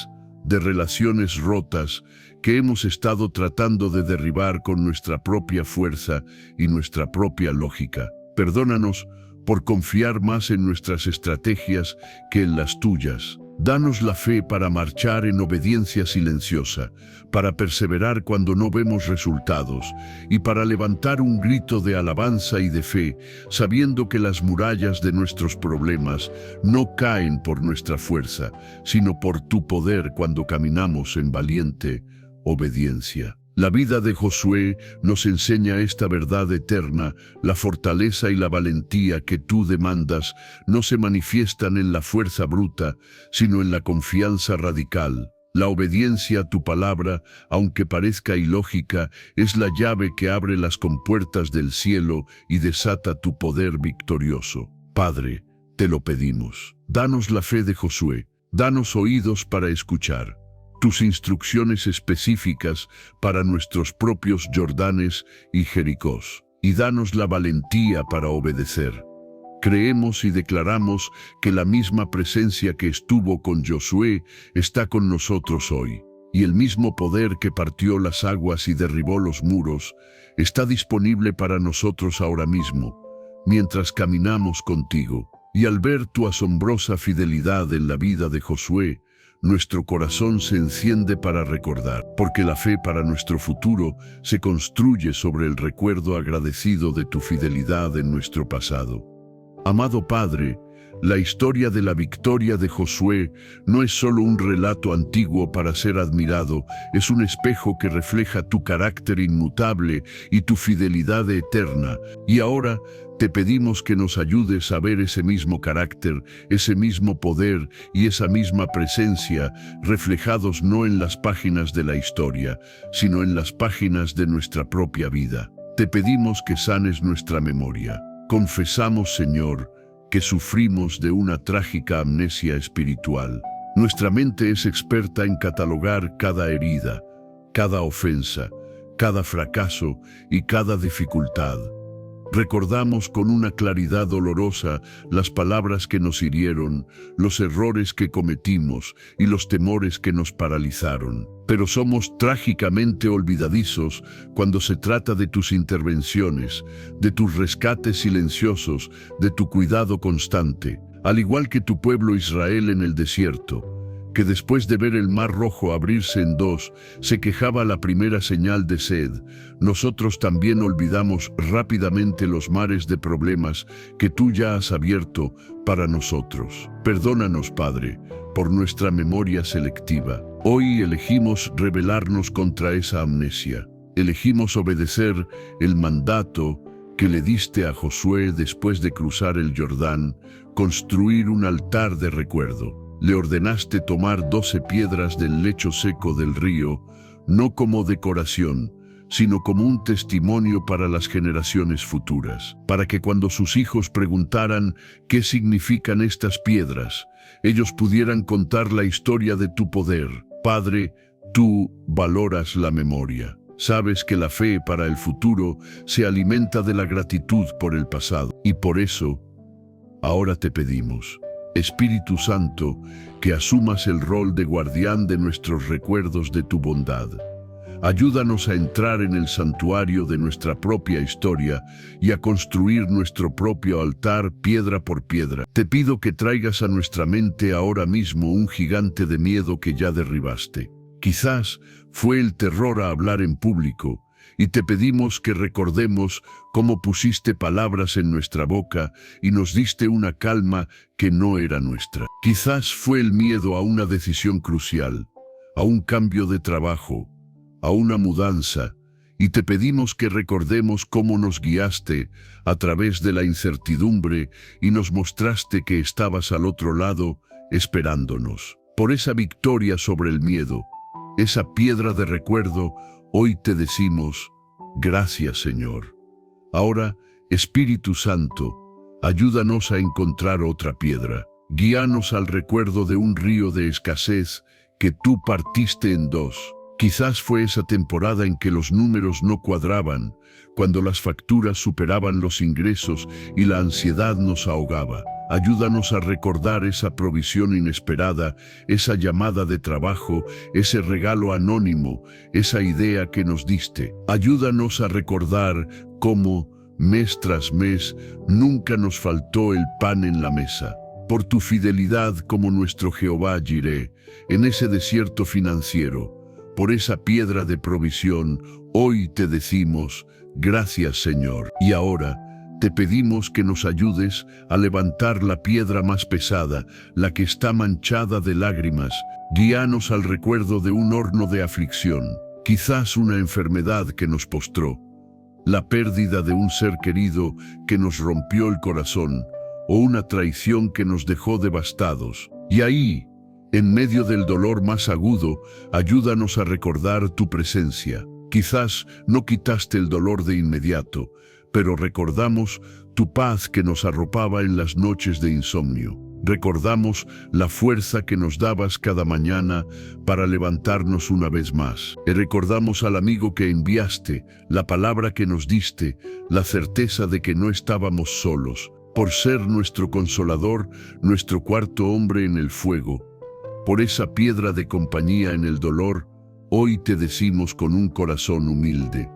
de relaciones rotas que hemos estado tratando de derribar con nuestra propia fuerza y nuestra propia lógica. Perdónanos por confiar más en nuestras estrategias que en las tuyas. Danos la fe para marchar en obediencia silenciosa, para perseverar cuando no vemos resultados y para levantar un grito de alabanza y de fe, sabiendo que las murallas de nuestros problemas no caen por nuestra fuerza, sino por tu poder cuando caminamos en valiente obediencia. La vida de Josué nos enseña esta verdad eterna: la fortaleza y la valentía que tú demandas no se manifiestan en la fuerza bruta, sino en la confianza radical. La obediencia a tu palabra, aunque parezca ilógica, es la llave que abre las compuertas del cielo y desata tu poder victorioso. Padre, te lo pedimos. Danos la fe de Josué, danos oídos para escuchar tus instrucciones específicas para nuestros propios Jordanes y Jericós, y danos la valentía para obedecer. Creemos y declaramos que la misma presencia que estuvo con Josué está con nosotros hoy, y el mismo poder que partió las aguas y derribó los muros está disponible para nosotros ahora mismo, mientras caminamos contigo. Y al ver tu asombrosa fidelidad en la vida de Josué, nuestro corazón se enciende para recordar, porque la fe para nuestro futuro se construye sobre el recuerdo agradecido de tu fidelidad en nuestro pasado. Amado Padre, la historia de la victoria de Josué no es solo un relato antiguo para ser admirado, es un espejo que refleja tu carácter inmutable y tu fidelidad eterna. Y ahora te pedimos que nos ayudes a ver ese mismo carácter, ese mismo poder y esa misma presencia reflejados no en las páginas de la historia, sino en las páginas de nuestra propia vida. Te pedimos que sanes nuestra memoria. Confesamos, Señor, que sufrimos de una trágica amnesia espiritual. Nuestra mente es experta en catalogar cada herida, cada ofensa, cada fracaso y cada dificultad. Recordamos con una claridad dolorosa las palabras que nos hirieron, los errores que cometimos y los temores que nos paralizaron. Pero somos trágicamente olvidadizos cuando se trata de tus intervenciones, de tus rescates silenciosos, de tu cuidado constante, al igual que tu pueblo Israel en el desierto, que después de ver el Mar Rojo abrirse en dos, se quejaba a la primera señal de sed. Nosotros también olvidamos rápidamente los mares de problemas que tú ya has abierto para nosotros. Perdónanos, Padre, por nuestra memoria selectiva. Hoy elegimos rebelarnos contra esa amnesia. Elegimos obedecer el mandato que le diste a Josué después de cruzar el Jordán, construir un altar de recuerdo. Le ordenaste tomar 12 piedras del lecho seco del río, no como decoración, sino como un testimonio para las generaciones futuras, para que cuando sus hijos preguntaran qué significan estas piedras, ellos pudieran contar la historia de tu poder. Padre, tú valoras la memoria. Sabes que la fe para el futuro se alimenta de la gratitud por el pasado. Y por eso, ahora te pedimos, Espíritu Santo, que asumas el rol de guardián de nuestros recuerdos de tu bondad. Ayúdanos a entrar en el santuario de nuestra propia historia y a construir nuestro propio altar piedra por piedra. Te pido que traigas a nuestra mente ahora mismo un gigante de miedo que ya derribaste. Quizás fue el terror a hablar en público, y te pedimos que recordemos cómo pusiste palabras en nuestra boca y nos diste una calma que no era nuestra. Quizás fue el miedo a una decisión crucial, a un cambio de trabajo, a una mudanza, y te pedimos que recordemos cómo nos guiaste a través de la incertidumbre y nos mostraste que estabas al otro lado esperándonos. Por esa victoria sobre el miedo, esa piedra de recuerdo, hoy te decimos, gracias Señor. Ahora, Espíritu Santo, ayúdanos a encontrar otra piedra. Guíanos al recuerdo de un río de escasez que tú partiste en dos. Quizás fue esa temporada en que los números no cuadraban, cuando las facturas superaban los ingresos y la ansiedad nos ahogaba. Ayúdanos a recordar esa provisión inesperada, esa llamada de trabajo, ese regalo anónimo, esa idea que nos diste. Ayúdanos a recordar cómo, mes tras mes, nunca nos faltó el pan en la mesa. Por tu fidelidad como nuestro Jehová Jireh, en ese desierto financiero, por esa piedra de provisión, hoy te decimos, gracias Señor. Y ahora, te pedimos que nos ayudes a levantar la piedra más pesada, la que está manchada de lágrimas. Guíanos al recuerdo de un horno de aflicción, quizás una enfermedad que nos postró, la pérdida de un ser querido que nos rompió el corazón, o una traición que nos dejó devastados. Y ahí, en medio del dolor más agudo, ayúdanos a recordar tu presencia. Quizás no quitaste el dolor de inmediato, pero recordamos tu paz que nos arropaba en las noches de insomnio. Recordamos la fuerza que nos dabas cada mañana para levantarnos una vez más. Y recordamos al amigo que enviaste, la palabra que nos diste, la certeza de que no estábamos solos, por ser nuestro consolador, nuestro cuarto hombre en el fuego. Por esa piedra de compañía en el dolor, hoy te decimos con un corazón humilde,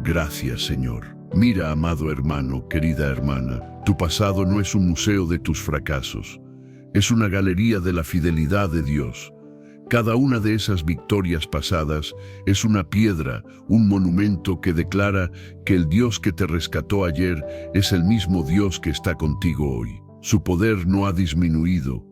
gracias Señor. Mira, amado hermano, querida hermana, tu pasado no es un museo de tus fracasos, es una galería de la fidelidad de Dios. Cada una de esas victorias pasadas es una piedra, un monumento que declara que el Dios que te rescató ayer es el mismo Dios que está contigo hoy. Su poder no ha disminuido,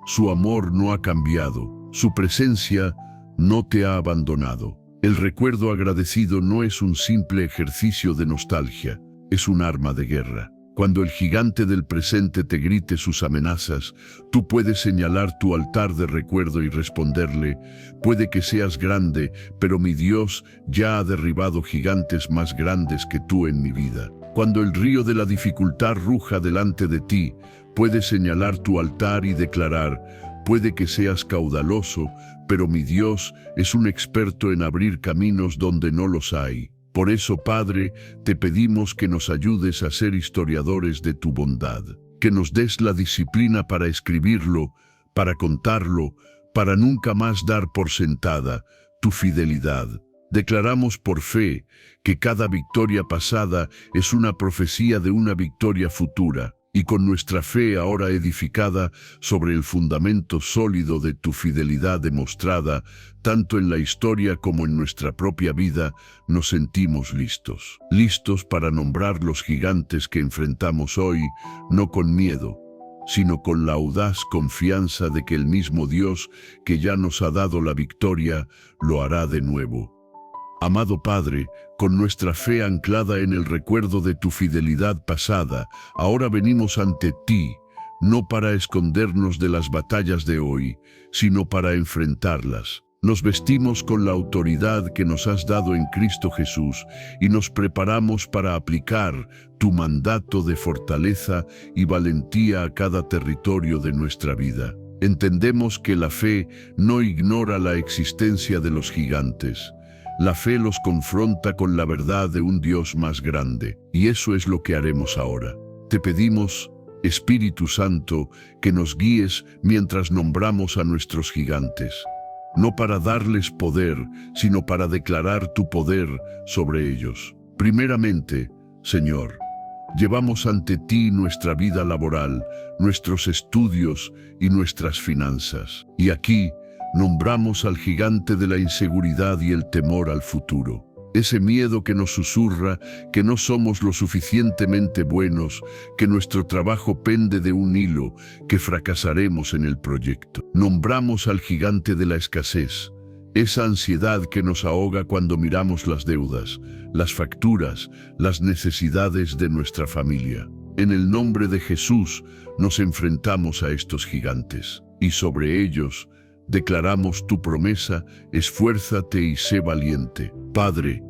su amor no ha cambiado, su presencia no te ha abandonado. El recuerdo agradecido no es un simple ejercicio de nostalgia, es un arma de guerra. Cuando el gigante del presente te grite sus amenazas, tú puedes señalar tu altar de recuerdo y responderle, puede que seas grande, pero mi Dios ya ha derribado gigantes más grandes que tú en mi vida. Cuando el río de la dificultad ruja delante de ti, puedes señalar tu altar y declarar, puede que seas caudaloso, pero mi Dios es un experto en abrir caminos donde no los hay. Por eso, Padre, te pedimos que nos ayudes a ser historiadores de tu bondad, que nos des la disciplina para escribirlo, para contarlo, para nunca más dar por sentada tu fidelidad. Declaramos por fe que cada victoria pasada es una profecía de una victoria futura, y con nuestra fe ahora edificada sobre el fundamento sólido de tu fidelidad demostrada, tanto en la historia como en nuestra propia vida, nos sentimos listos. Listos para nombrar los gigantes que enfrentamos hoy, no con miedo, sino con la audaz confianza de que el mismo Dios que ya nos ha dado la victoria, lo hará de nuevo. Amado Padre, con nuestra fe anclada en el recuerdo de tu fidelidad pasada, ahora venimos ante ti, no para escondernos de las batallas de hoy, sino para enfrentarlas. Nos vestimos con la autoridad que nos has dado en Cristo Jesús y nos preparamos para aplicar tu mandato de fortaleza y valentía a cada territorio de nuestra vida. Entendemos que la fe no ignora la existencia de los gigantes. La fe los confronta con la verdad de un Dios más grande, y eso es lo que haremos ahora. Te pedimos, Espíritu Santo, que nos guíes mientras nombramos a nuestros gigantes, no para darles poder, sino para declarar tu poder sobre ellos. Primeramente, Señor, llevamos ante ti nuestra vida laboral, nuestros estudios y nuestras finanzas. Y aquí nombramos al gigante de la inseguridad y el temor al futuro. Ese miedo que nos susurra que no somos lo suficientemente buenos, que nuestro trabajo pende de un hilo, que fracasaremos en el proyecto. Nombramos al gigante de la escasez, esa ansiedad que nos ahoga cuando miramos las deudas, las facturas, las necesidades de nuestra familia. En el nombre de Jesús nos enfrentamos a estos gigantes, y sobre ellos declaramos tu promesa: esfuérzate y sé valiente. Padre,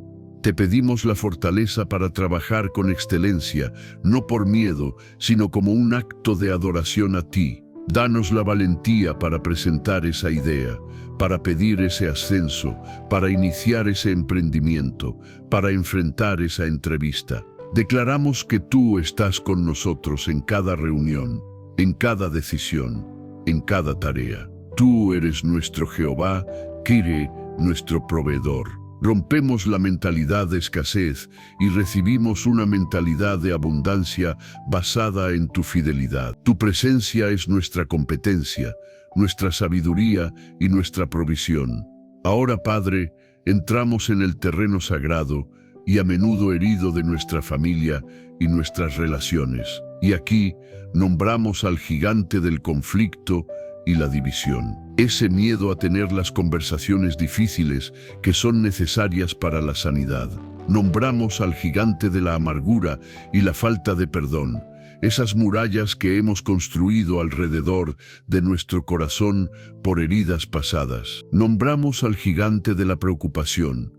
te pedimos la fortaleza para trabajar con excelencia, no por miedo, sino como un acto de adoración a ti. Danos la valentía para presentar esa idea, para pedir ese ascenso, para iniciar ese emprendimiento, para enfrentar esa entrevista. Declaramos que tú estás con nosotros en cada reunión, en cada decisión, en cada tarea. Tú eres nuestro Jehová, Jireh, nuestro proveedor. Rompemos la mentalidad de escasez y recibimos una mentalidad de abundancia basada en tu fidelidad. Tu presencia es nuestra competencia, nuestra sabiduría y nuestra provisión. Ahora, Padre, entramos en el terreno sagrado y a menudo herido de nuestra familia y nuestras relaciones. Y aquí nombramos al gigante del conflicto y la división. Ese miedo a tener las conversaciones difíciles que son necesarias para la sanidad. Nombramos al gigante de la amargura y la falta de perdón, esas murallas que hemos construido alrededor de nuestro corazón por heridas pasadas. Nombramos al gigante de la preocupación,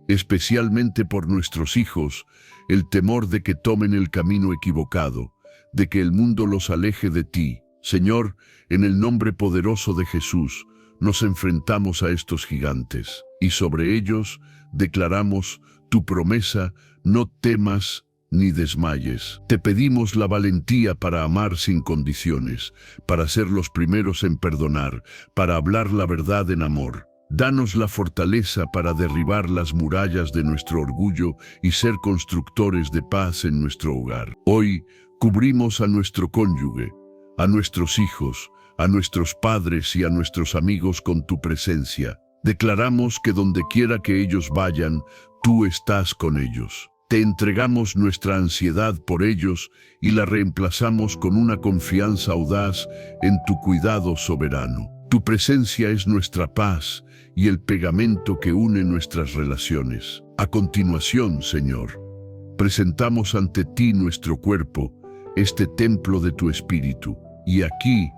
especialmente por nuestros hijos, el temor de que tomen el camino equivocado, de que el mundo los aleje de ti. Señor, en el nombre poderoso de Jesús, nos enfrentamos a estos gigantes, y sobre ellos declaramos tu promesa: no temas ni desmayes. Te pedimos la valentía para amar sin condiciones, para ser los primeros en perdonar, para hablar la verdad en amor. Danos la fortaleza para derribar las murallas de nuestro orgullo y ser constructores de paz en nuestro hogar. Hoy cubrimos a nuestro cónyuge, a nuestros hijos, a nuestros padres y a nuestros amigos con tu presencia. Declaramos que donde quiera que ellos vayan, tú estás con ellos. Te entregamos nuestra ansiedad por ellos y la reemplazamos con una confianza audaz en tu cuidado soberano. Tu presencia es nuestra paz y el pegamento que une nuestras relaciones. A continuación, Señor, presentamos ante ti nuestro cuerpo, este templo de tu Espíritu, y aquí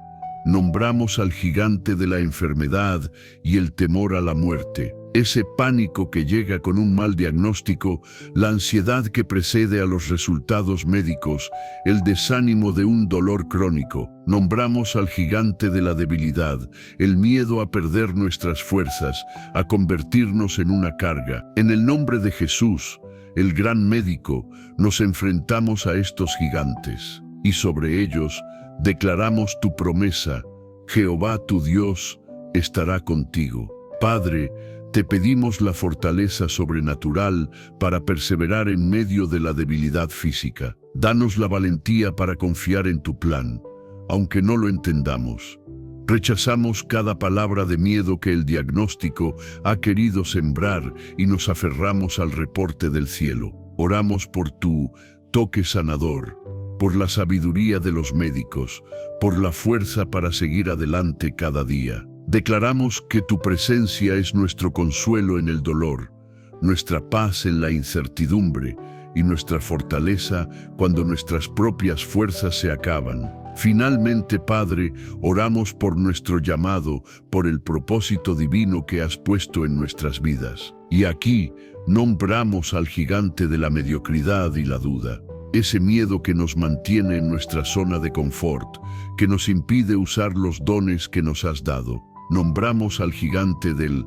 nombramos al gigante de la enfermedad y el temor a la muerte, ese pánico que llega con un mal diagnóstico, la ansiedad que precede a los resultados médicos, el desánimo de un dolor crónico. Nombramos al gigante de la debilidad, el miedo a perder nuestras fuerzas, a convertirnos en una carga. En el nombre de Jesús, el gran médico, nos enfrentamos a estos gigantes, y sobre ellos declaramos tu promesa: Jehová tu Dios estará contigo. Padre, te pedimos la fortaleza sobrenatural para perseverar en medio de la debilidad física. Danos la valentía para confiar en tu plan, aunque no lo entendamos. Rechazamos cada palabra de miedo que el diagnóstico ha querido sembrar y nos aferramos al reporte del cielo. Oramos por tu toque sanador, por la sabiduría de los médicos, por la fuerza para seguir adelante cada día. Declaramos que tu presencia es nuestro consuelo en el dolor, nuestra paz en la incertidumbre y nuestra fortaleza cuando nuestras propias fuerzas se acaban. Finalmente, Padre, oramos por nuestro llamado, por el propósito divino que has puesto en nuestras vidas. Y aquí nombramos al gigante de la mediocridad y la duda. Ese miedo que nos mantiene en nuestra zona de confort, que nos impide usar los dones que nos has dado. Nombramos al gigante del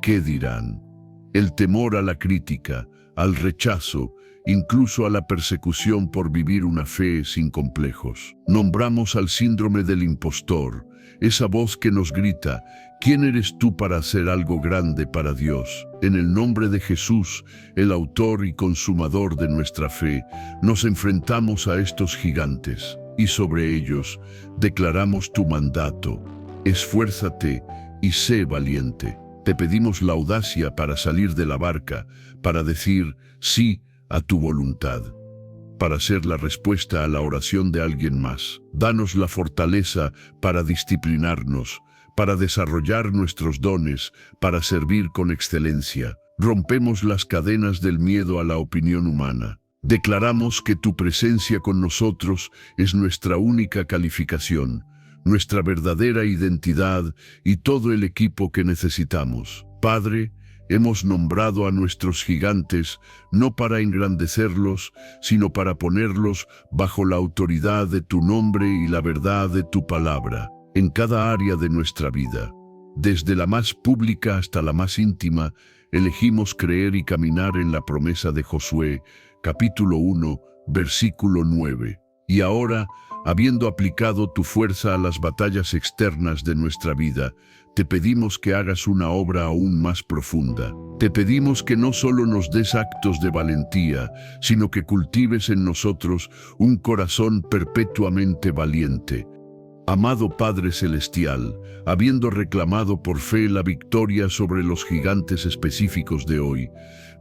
¿qué dirán? El temor a la crítica, al rechazo, incluso a la persecución por vivir una fe sin complejos. Nombramos al síndrome del impostor, esa voz que nos grita, ¿quién eres tú para hacer algo grande para Dios? En el nombre de Jesús, el autor y consumador de nuestra fe, nos enfrentamos a estos gigantes y sobre ellos declaramos tu mandato. Esfuérzate y sé valiente. Te pedimos la audacia para salir de la barca, para decir sí a tu voluntad, para ser la respuesta a la oración de alguien más. Danos la fortaleza para disciplinarnos, para desarrollar nuestros dones, para servir con excelencia. Rompemos las cadenas del miedo a la opinión humana. Declaramos que tu presencia con nosotros es nuestra única calificación, nuestra verdadera identidad y todo el equipo que necesitamos. Padre, hemos nombrado a nuestros gigantes no para engrandecerlos, sino para ponerlos bajo la autoridad de tu nombre y la verdad de tu palabra, en cada área de nuestra vida. Desde la más pública hasta la más íntima, elegimos creer y caminar en la promesa de Josué, capítulo 1, versículo 9. Y ahora, habiendo aplicado tu fuerza a las batallas externas de nuestra vida, te pedimos que hagas una obra aún más profunda. Te pedimos que no solo nos des actos de valentía, sino que cultives en nosotros un corazón perpetuamente valiente. Amado Padre Celestial, habiendo reclamado por fe la victoria sobre los gigantes específicos de hoy,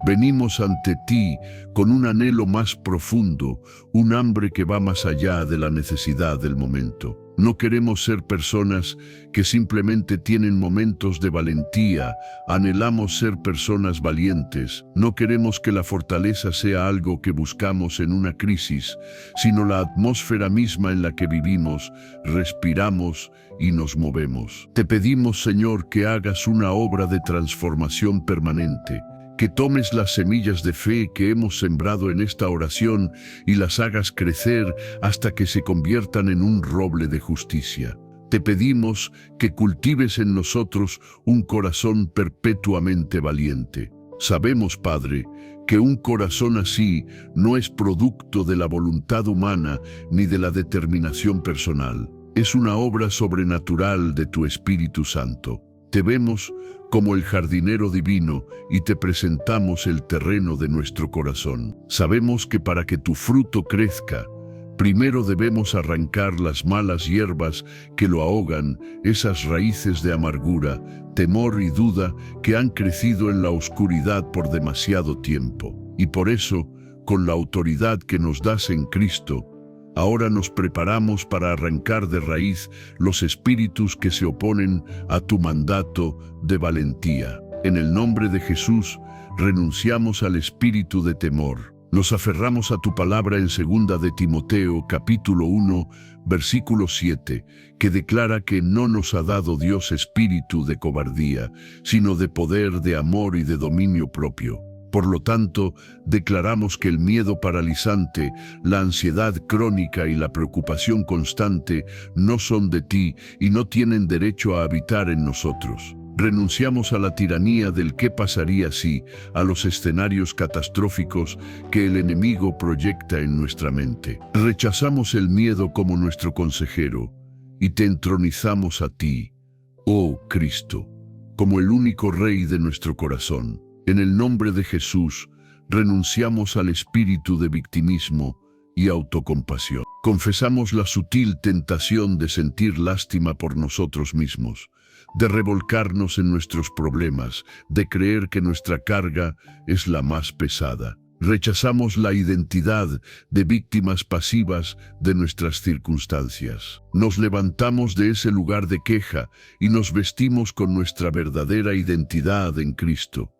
venimos ante ti con un anhelo más profundo, un hambre que va más allá de la necesidad del momento. No queremos ser personas que simplemente tienen momentos de valentía, anhelamos ser personas valientes. No queremos que la fortaleza sea algo que buscamos en una crisis, sino la atmósfera misma en la que vivimos, respiramos y nos movemos. Te pedimos, Señor, que hagas una obra de transformación permanente, que tomes las semillas de fe que hemos sembrado en esta oración y las hagas crecer hasta que se conviertan en un roble de justicia. Te pedimos que cultives en nosotros un corazón perpetuamente valiente. Sabemos, Padre, que un corazón así no es producto de la voluntad humana ni de la determinación personal. Es una obra sobrenatural de tu Espíritu Santo. Te vemos como el jardinero divino y te presentamos el terreno de nuestro corazón. Sabemos que para que tu fruto crezca, primero debemos arrancar las malas hierbas que lo ahogan, esas raíces de amargura, temor y duda que han crecido en la oscuridad por demasiado tiempo. Y por eso, con la autoridad que nos das en Cristo, ahora nos preparamos para arrancar de raíz los espíritus que se oponen a tu mandato de valentía. En el nombre de Jesús, renunciamos al espíritu de temor. Nos aferramos a tu palabra en 2 de Timoteo, capítulo 1, versículo 7, que declara que no nos ha dado Dios espíritu de cobardía, sino de poder, de amor y de dominio propio. Por lo tanto, declaramos que el miedo paralizante, la ansiedad crónica y la preocupación constante no son de ti y no tienen derecho a habitar en nosotros. Renunciamos a la tiranía del qué pasaría si, a los escenarios catastróficos que el enemigo proyecta en nuestra mente. Rechazamos el miedo como nuestro consejero y te entronizamos a ti, oh Cristo, como el único Rey de nuestro corazón. En el nombre de Jesús, renunciamos al espíritu de victimismo y autocompasión. Confesamos la sutil tentación de sentir lástima por nosotros mismos, de revolcarnos en nuestros problemas, de creer que nuestra carga es la más pesada. Rechazamos la identidad de víctimas pasivas de nuestras circunstancias. Nos levantamos de ese lugar de queja y nos vestimos con nuestra verdadera identidad en Cristo.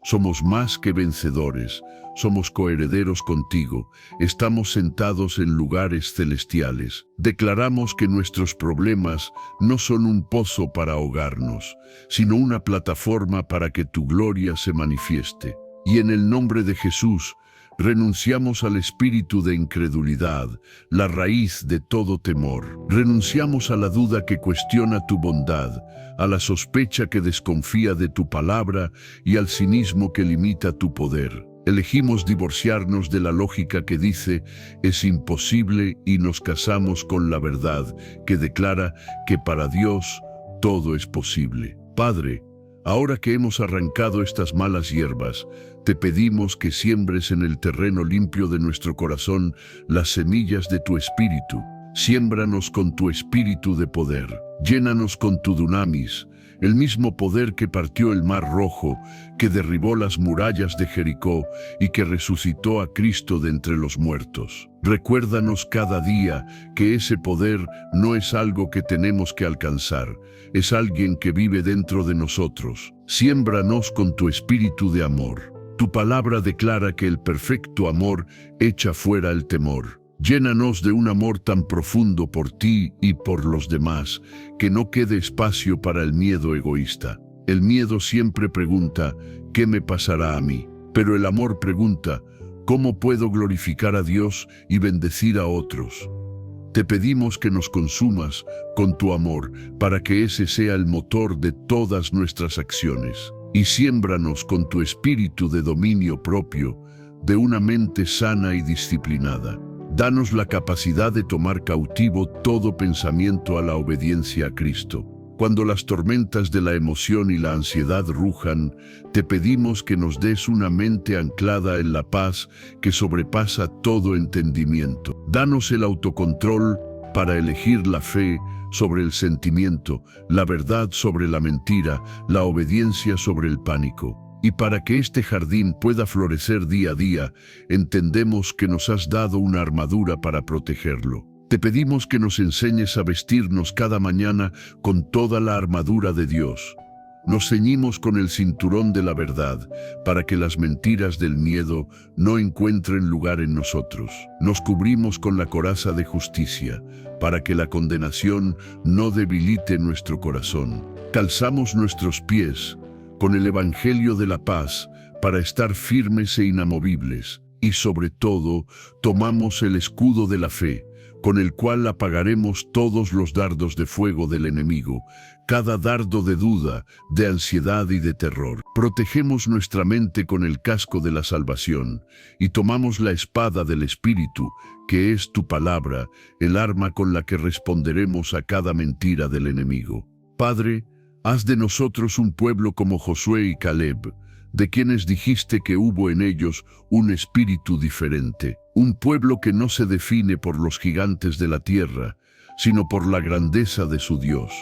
Somos más que vencedores, somos coherederos contigo, estamos sentados en lugares celestiales. Declaramos que nuestros problemas no son un pozo para ahogarnos, sino una plataforma para que tu gloria se manifieste. Y en el nombre de Jesús, renunciamos al espíritu de incredulidad, la raíz de todo temor. Renunciamos a la duda que cuestiona tu bondad, a la sospecha que desconfía de tu palabra y al cinismo que limita tu poder. Elegimos divorciarnos de la lógica que dice es imposible y nos casamos con la verdad que declara que para Dios todo es posible. Padre, ahora que hemos arrancado estas malas hierbas, te pedimos que siembres en el terreno limpio de nuestro corazón las semillas de tu espíritu. Siémbranos con tu espíritu de poder. Llénanos con tu dunamis, el mismo poder que partió el mar rojo, que derribó las murallas de Jericó y que resucitó a Cristo de entre los muertos. Recuérdanos cada día que ese poder no es algo que tenemos que alcanzar, es alguien que vive dentro de nosotros. Siémbranos con tu espíritu de amor. Tu palabra declara que el perfecto amor echa fuera el temor. Llénanos de un amor tan profundo por ti y por los demás, que no quede espacio para el miedo egoísta. El miedo siempre pregunta, ¿qué me pasará a mí? Pero el amor pregunta, ¿cómo puedo glorificar a Dios y bendecir a otros? Te pedimos que nos consumas con tu amor, para que ese sea el motor de todas nuestras acciones. Y siémbranos con tu espíritu de dominio propio, de una mente sana y disciplinada. Danos la capacidad de tomar cautivo todo pensamiento a la obediencia a Cristo. Cuando las tormentas de la emoción y la ansiedad rujan, te pedimos que nos des una mente anclada en la paz que sobrepasa todo entendimiento. Danos el autocontrol para elegir la fe sobre el sentimiento, la verdad sobre la mentira, la obediencia sobre el pánico. Y para que este jardín pueda florecer día a día, entendemos que nos has dado una armadura para protegerlo. Te pedimos que nos enseñes a vestirnos cada mañana con toda la armadura de Dios. Nos ceñimos con el cinturón de la verdad, para que las mentiras del miedo no encuentren lugar en nosotros. Nos cubrimos con la coraza de justicia, para que la condenación no debilite nuestro corazón. Calzamos nuestros pies con el Evangelio de la paz, para estar firmes e inamovibles, y sobre todo, tomamos el escudo de la fe, con el cual apagaremos todos los dardos de fuego del enemigo, cada dardo de duda, de ansiedad y de terror. Protegemos nuestra mente con el casco de la salvación, y tomamos la espada del Espíritu, que es tu palabra, el arma con la que responderemos a cada mentira del enemigo. Padre, haz de nosotros un pueblo como Josué y Caleb, de quienes dijiste que hubo en ellos un espíritu diferente, un pueblo que no se define por los gigantes de la tierra, sino por la grandeza de su Dios.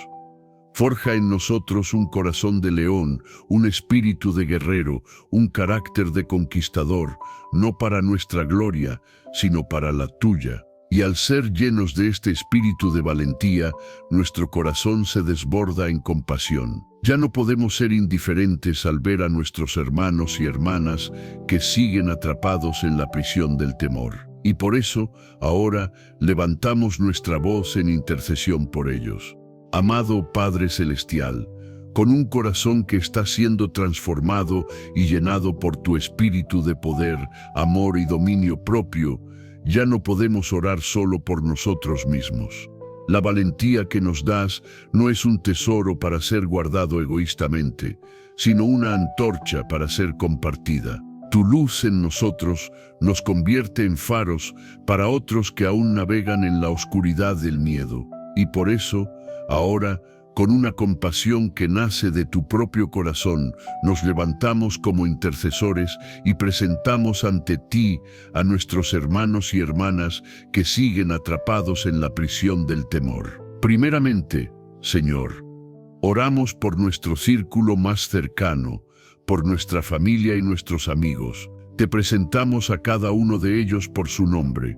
Forja en nosotros un corazón de león, un espíritu de guerrero, un carácter de conquistador, no para nuestra gloria, sino para la tuya. Y al ser llenos de este espíritu de valentía, nuestro corazón se desborda en compasión. Ya no podemos ser indiferentes al ver a nuestros hermanos y hermanas que siguen atrapados en la prisión del temor. Y por eso, ahora, levantamos nuestra voz en intercesión por ellos. Amado Padre Celestial, con un corazón que está siendo transformado y llenado por tu espíritu de poder, amor y dominio propio, ya no podemos orar solo por nosotros mismos. La valentía que nos das no es un tesoro para ser guardado egoístamente, sino una antorcha para ser compartida. Tu luz en nosotros nos convierte en faros para otros que aún navegan en la oscuridad del miedo. Y por eso, ahora, con una compasión que nace de tu propio corazón, nos levantamos como intercesores y presentamos ante ti a nuestros hermanos y hermanas que siguen atrapados en la prisión del temor. Primeramente, Señor, oramos por nuestro círculo más cercano, por nuestra familia y nuestros amigos. Te presentamos a cada uno de ellos por su nombre.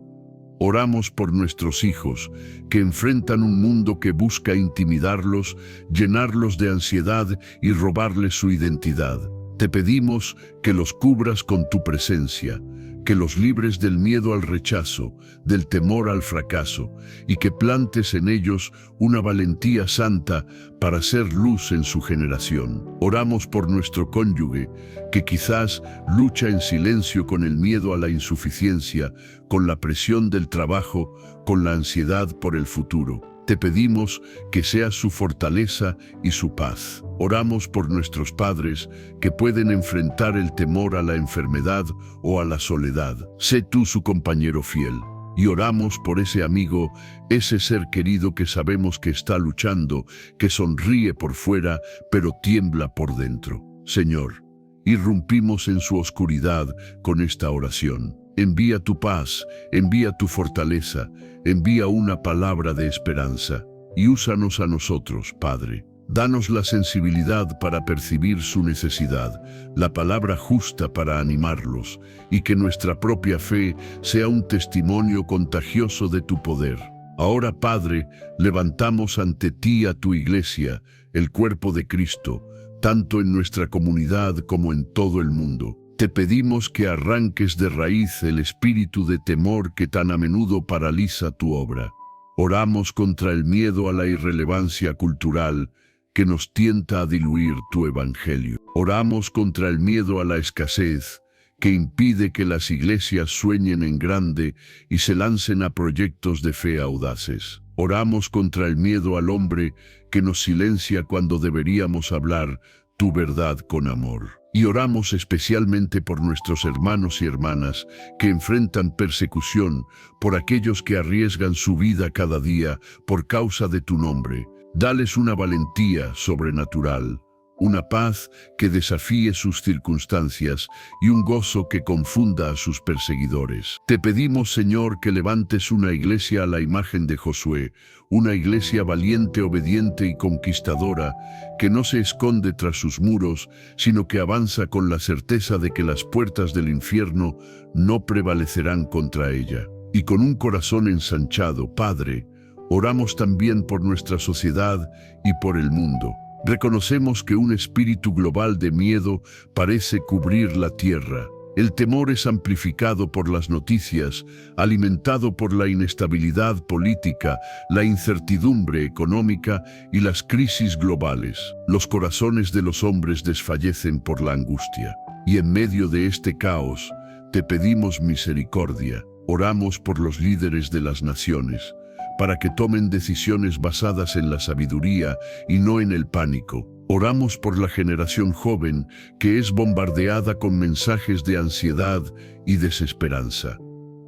Oramos por nuestros hijos, que enfrentan un mundo que busca intimidarlos, llenarlos de ansiedad y robarles su identidad. Te pedimos que los cubras con tu presencia, que los libres del miedo al rechazo, del temor al fracaso, y que plantes en ellos una valentía santa para ser luz en su generación. Oramos por nuestro cónyuge, que quizás lucha en silencio con el miedo a la insuficiencia, con la presión del trabajo, con la ansiedad por el futuro. Te pedimos que seas su fortaleza y su paz. Oramos por nuestros padres que pueden enfrentar el temor a la enfermedad o a la soledad. Sé tú su compañero fiel. Y oramos por ese amigo, ese ser querido que sabemos que está luchando, que sonríe por fuera, pero tiembla por dentro. Señor, irrumpimos en su oscuridad con esta oración. Envía tu paz, envía tu fortaleza, envía una palabra de esperanza y úsanos a nosotros, Padre. Danos la sensibilidad para percibir su necesidad, la palabra justa para animarlos y que nuestra propia fe sea un testimonio contagioso de tu poder. Ahora, Padre, levantamos ante ti a tu iglesia, el cuerpo de Cristo, tanto en nuestra comunidad como en todo el mundo. Te pedimos que arranques de raíz el espíritu de temor que tan a menudo paraliza tu obra. Oramos contra el miedo a la irrelevancia cultural que nos tienta a diluir tu evangelio. Oramos contra el miedo a la escasez que impide que las iglesias sueñen en grande y se lancen a proyectos de fe audaces. Oramos contra el miedo al hombre que nos silencia cuando deberíamos hablar tu verdad con amor. Y oramos especialmente por nuestros hermanos y hermanas que enfrentan persecución, por aquellos que arriesgan su vida cada día por causa de tu nombre. Dales una valentía sobrenatural, una paz que desafíe sus circunstancias y un gozo que confunda a sus perseguidores. Te pedimos, Señor, que levantes una iglesia a la imagen de Josué, una iglesia valiente, obediente y conquistadora, que no se esconde tras sus muros, sino que avanza con la certeza de que las puertas del infierno no prevalecerán contra ella. Y con un corazón ensanchado, Padre, oramos también por nuestra sociedad y por el mundo. Reconocemos que un espíritu global de miedo parece cubrir la tierra. El temor es amplificado por las noticias, alimentado por la inestabilidad política, la incertidumbre económica y las crisis globales. Los corazones de los hombres desfallecen por la angustia. Y en medio de este caos, te pedimos misericordia. Oramos por los líderes de las naciones, para que tomen decisiones basadas en la sabiduría y no en el pánico. Oramos por la generación joven que es bombardeada con mensajes de ansiedad y desesperanza.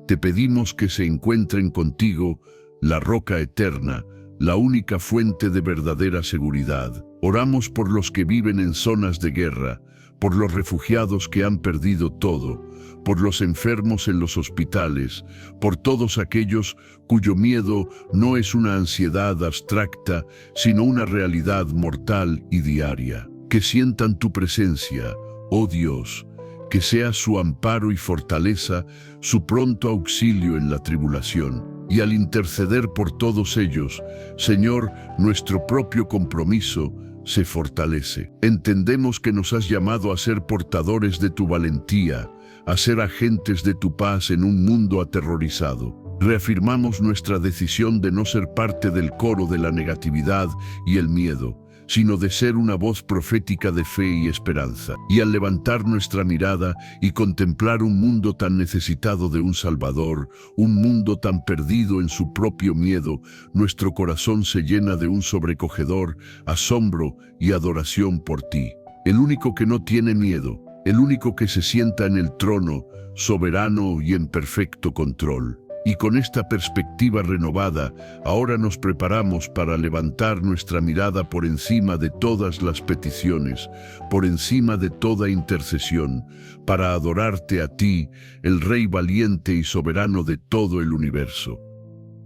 Te pedimos que se encuentren contigo, la roca eterna, la única fuente de verdadera seguridad. Oramos por los que viven en zonas de guerra, por los refugiados que han perdido todo, por los enfermos en los hospitales, por todos aquellos cuyo miedo no es una ansiedad abstracta, sino una realidad mortal y diaria. Que sientan tu presencia, oh Dios, que sea su amparo y fortaleza, su pronto auxilio en la tribulación. Y al interceder por todos ellos, Señor, nuestro propio compromiso se fortalece. Entendemos que nos has llamado a ser portadores de tu valentía, a ser agentes de tu paz en un mundo aterrorizado. Reafirmamos nuestra decisión de no ser parte del coro de la negatividad y el miedo, sino de ser una voz profética de fe y esperanza. Y al levantar nuestra mirada y contemplar un mundo tan necesitado de un Salvador, un mundo tan perdido en su propio miedo, nuestro corazón se llena de un sobrecogedor asombro y adoración por ti. El único que no tiene miedo, el único que se sienta en el trono, soberano y en perfecto control. Y con esta perspectiva renovada, ahora nos preparamos para levantar nuestra mirada por encima de todas las peticiones, por encima de toda intercesión, para adorarte a ti, el Rey valiente y soberano de todo el universo.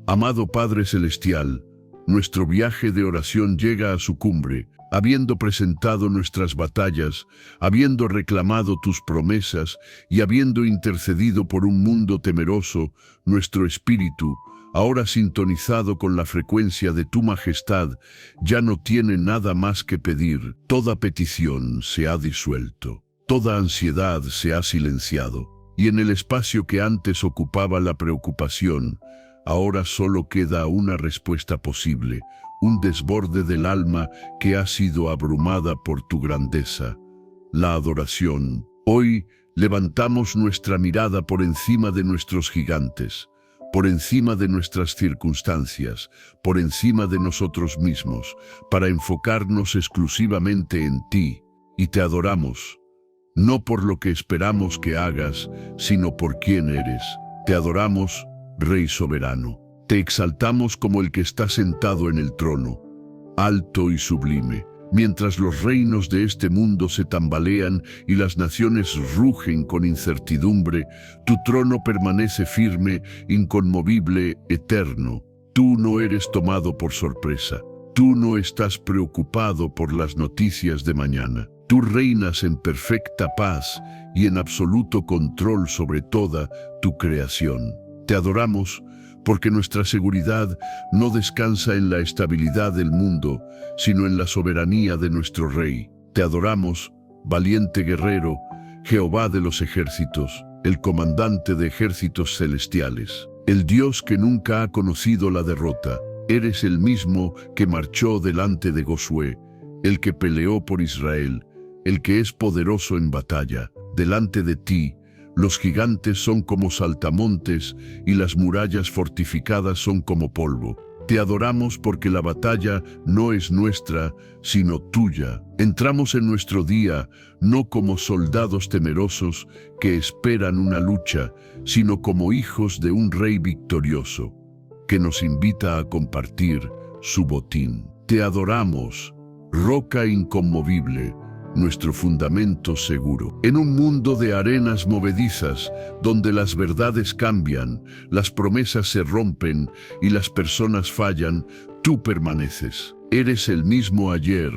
Amado Padre Celestial, nuestro viaje de oración llega a su cumbre, habiendo presentado nuestras batallas, habiendo reclamado tus promesas y habiendo intercedido por un mundo temeroso, nuestro espíritu, ahora sintonizado con la frecuencia de tu majestad, ya no tiene nada más que pedir. Toda petición se ha disuelto. Toda ansiedad se ha silenciado, y en el espacio que antes ocupaba la preocupación, ahora solo queda una respuesta posible, un desborde del alma que ha sido abrumada por tu grandeza, la adoración. Hoy levantamos nuestra mirada por encima de nuestros gigantes, por encima de nuestras circunstancias, por encima de nosotros mismos, para enfocarnos exclusivamente en ti, y te adoramos, no por lo que esperamos que hagas, sino por quién eres. Te adoramos, Rey soberano. Te exaltamos como el que está sentado en el trono, alto y sublime. Mientras los reinos de este mundo se tambalean y las naciones rugen con incertidumbre, tu trono permanece firme, inconmovible, eterno. Tú no eres tomado por sorpresa. Tú no estás preocupado por las noticias de mañana. Tú reinas en perfecta paz y en absoluto control sobre toda tu creación. Te adoramos porque nuestra seguridad no descansa en la estabilidad del mundo, sino en la soberanía de nuestro Rey. Te adoramos, valiente guerrero, Jehová de los ejércitos, el comandante de ejércitos celestiales, el Dios que nunca ha conocido la derrota. Eres el mismo que marchó delante de Josué, el que peleó por Israel, el que es poderoso en batalla. Delante de ti, los gigantes son como saltamontes y las murallas fortificadas son como polvo. Te adoramos porque la batalla no es nuestra, sino tuya. Entramos en nuestro día no como soldados temerosos que esperan una lucha, sino como hijos de un rey victorioso, que nos invita a compartir su botín. Te adoramos, roca inconmovible, nuestro fundamento seguro. En un mundo de arenas movedizas, donde las verdades cambian, las promesas se rompen y las personas fallan, tú permaneces. Eres el mismo ayer,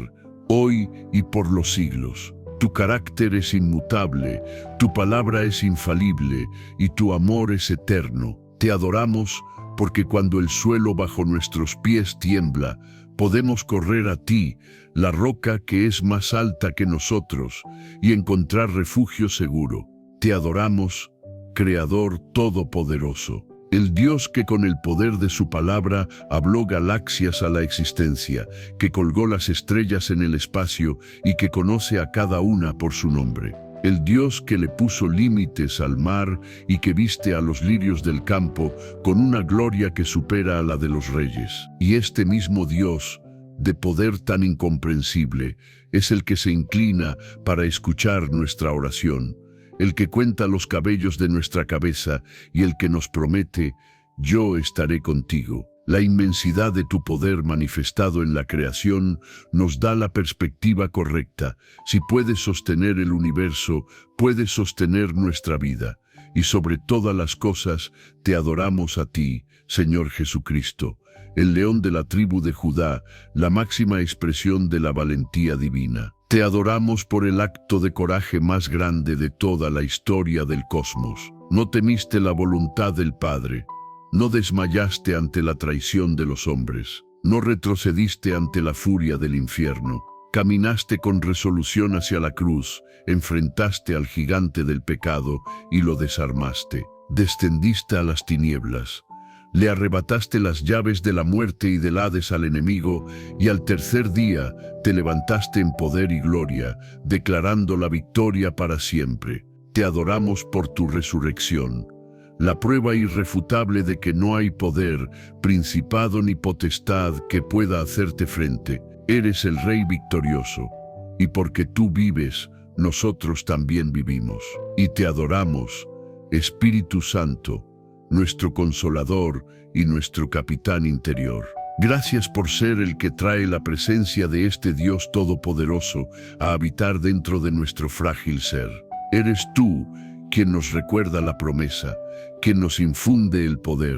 hoy y por los siglos. Tu carácter es inmutable, tu palabra es infalible y tu amor es eterno. Te adoramos porque cuando el suelo bajo nuestros pies tiembla, podemos correr a ti, la roca que es más alta que nosotros, y encontrar refugio seguro. Te adoramos, Creador Todopoderoso, el Dios que con el poder de su palabra habló galaxias a la existencia, que colgó las estrellas en el espacio y que conoce a cada una por su nombre. El Dios que le puso límites al mar y que viste a los lirios del campo con una gloria que supera a la de los reyes. Y este mismo Dios, de poder tan incomprensible, es el que se inclina para escuchar nuestra oración, el que cuenta los cabellos de nuestra cabeza y el que nos promete, yo estaré contigo. La inmensidad de tu poder manifestado en la creación nos da la perspectiva correcta. Si puedes sostener el universo, puedes sostener nuestra vida. Y sobre todas las cosas, te adoramos a ti, Señor Jesucristo, el león de la tribu de Judá, la máxima expresión de la valentía divina. Te adoramos por el acto de coraje más grande de toda la historia del cosmos. No temiste la voluntad del Padre. No desmayaste ante la traición de los hombres, no retrocediste ante la furia del infierno, caminaste con resolución hacia la cruz, enfrentaste al gigante del pecado y lo desarmaste, descendiste a las tinieblas, le arrebataste las llaves de la muerte y del Hades al enemigo y al tercer día te levantaste en poder y gloria, declarando la victoria para siempre. Te adoramos por tu resurrección, la prueba irrefutable de que no hay poder, principado ni potestad que pueda hacerte frente. Eres el Rey victorioso, y porque tú vives, nosotros también vivimos. Y te adoramos, Espíritu Santo, nuestro Consolador y nuestro Capitán interior. Gracias por ser el que trae la presencia de este Dios Todopoderoso a habitar dentro de nuestro frágil ser. Eres tú quien nos recuerda la promesa, quien nos infunde el poder,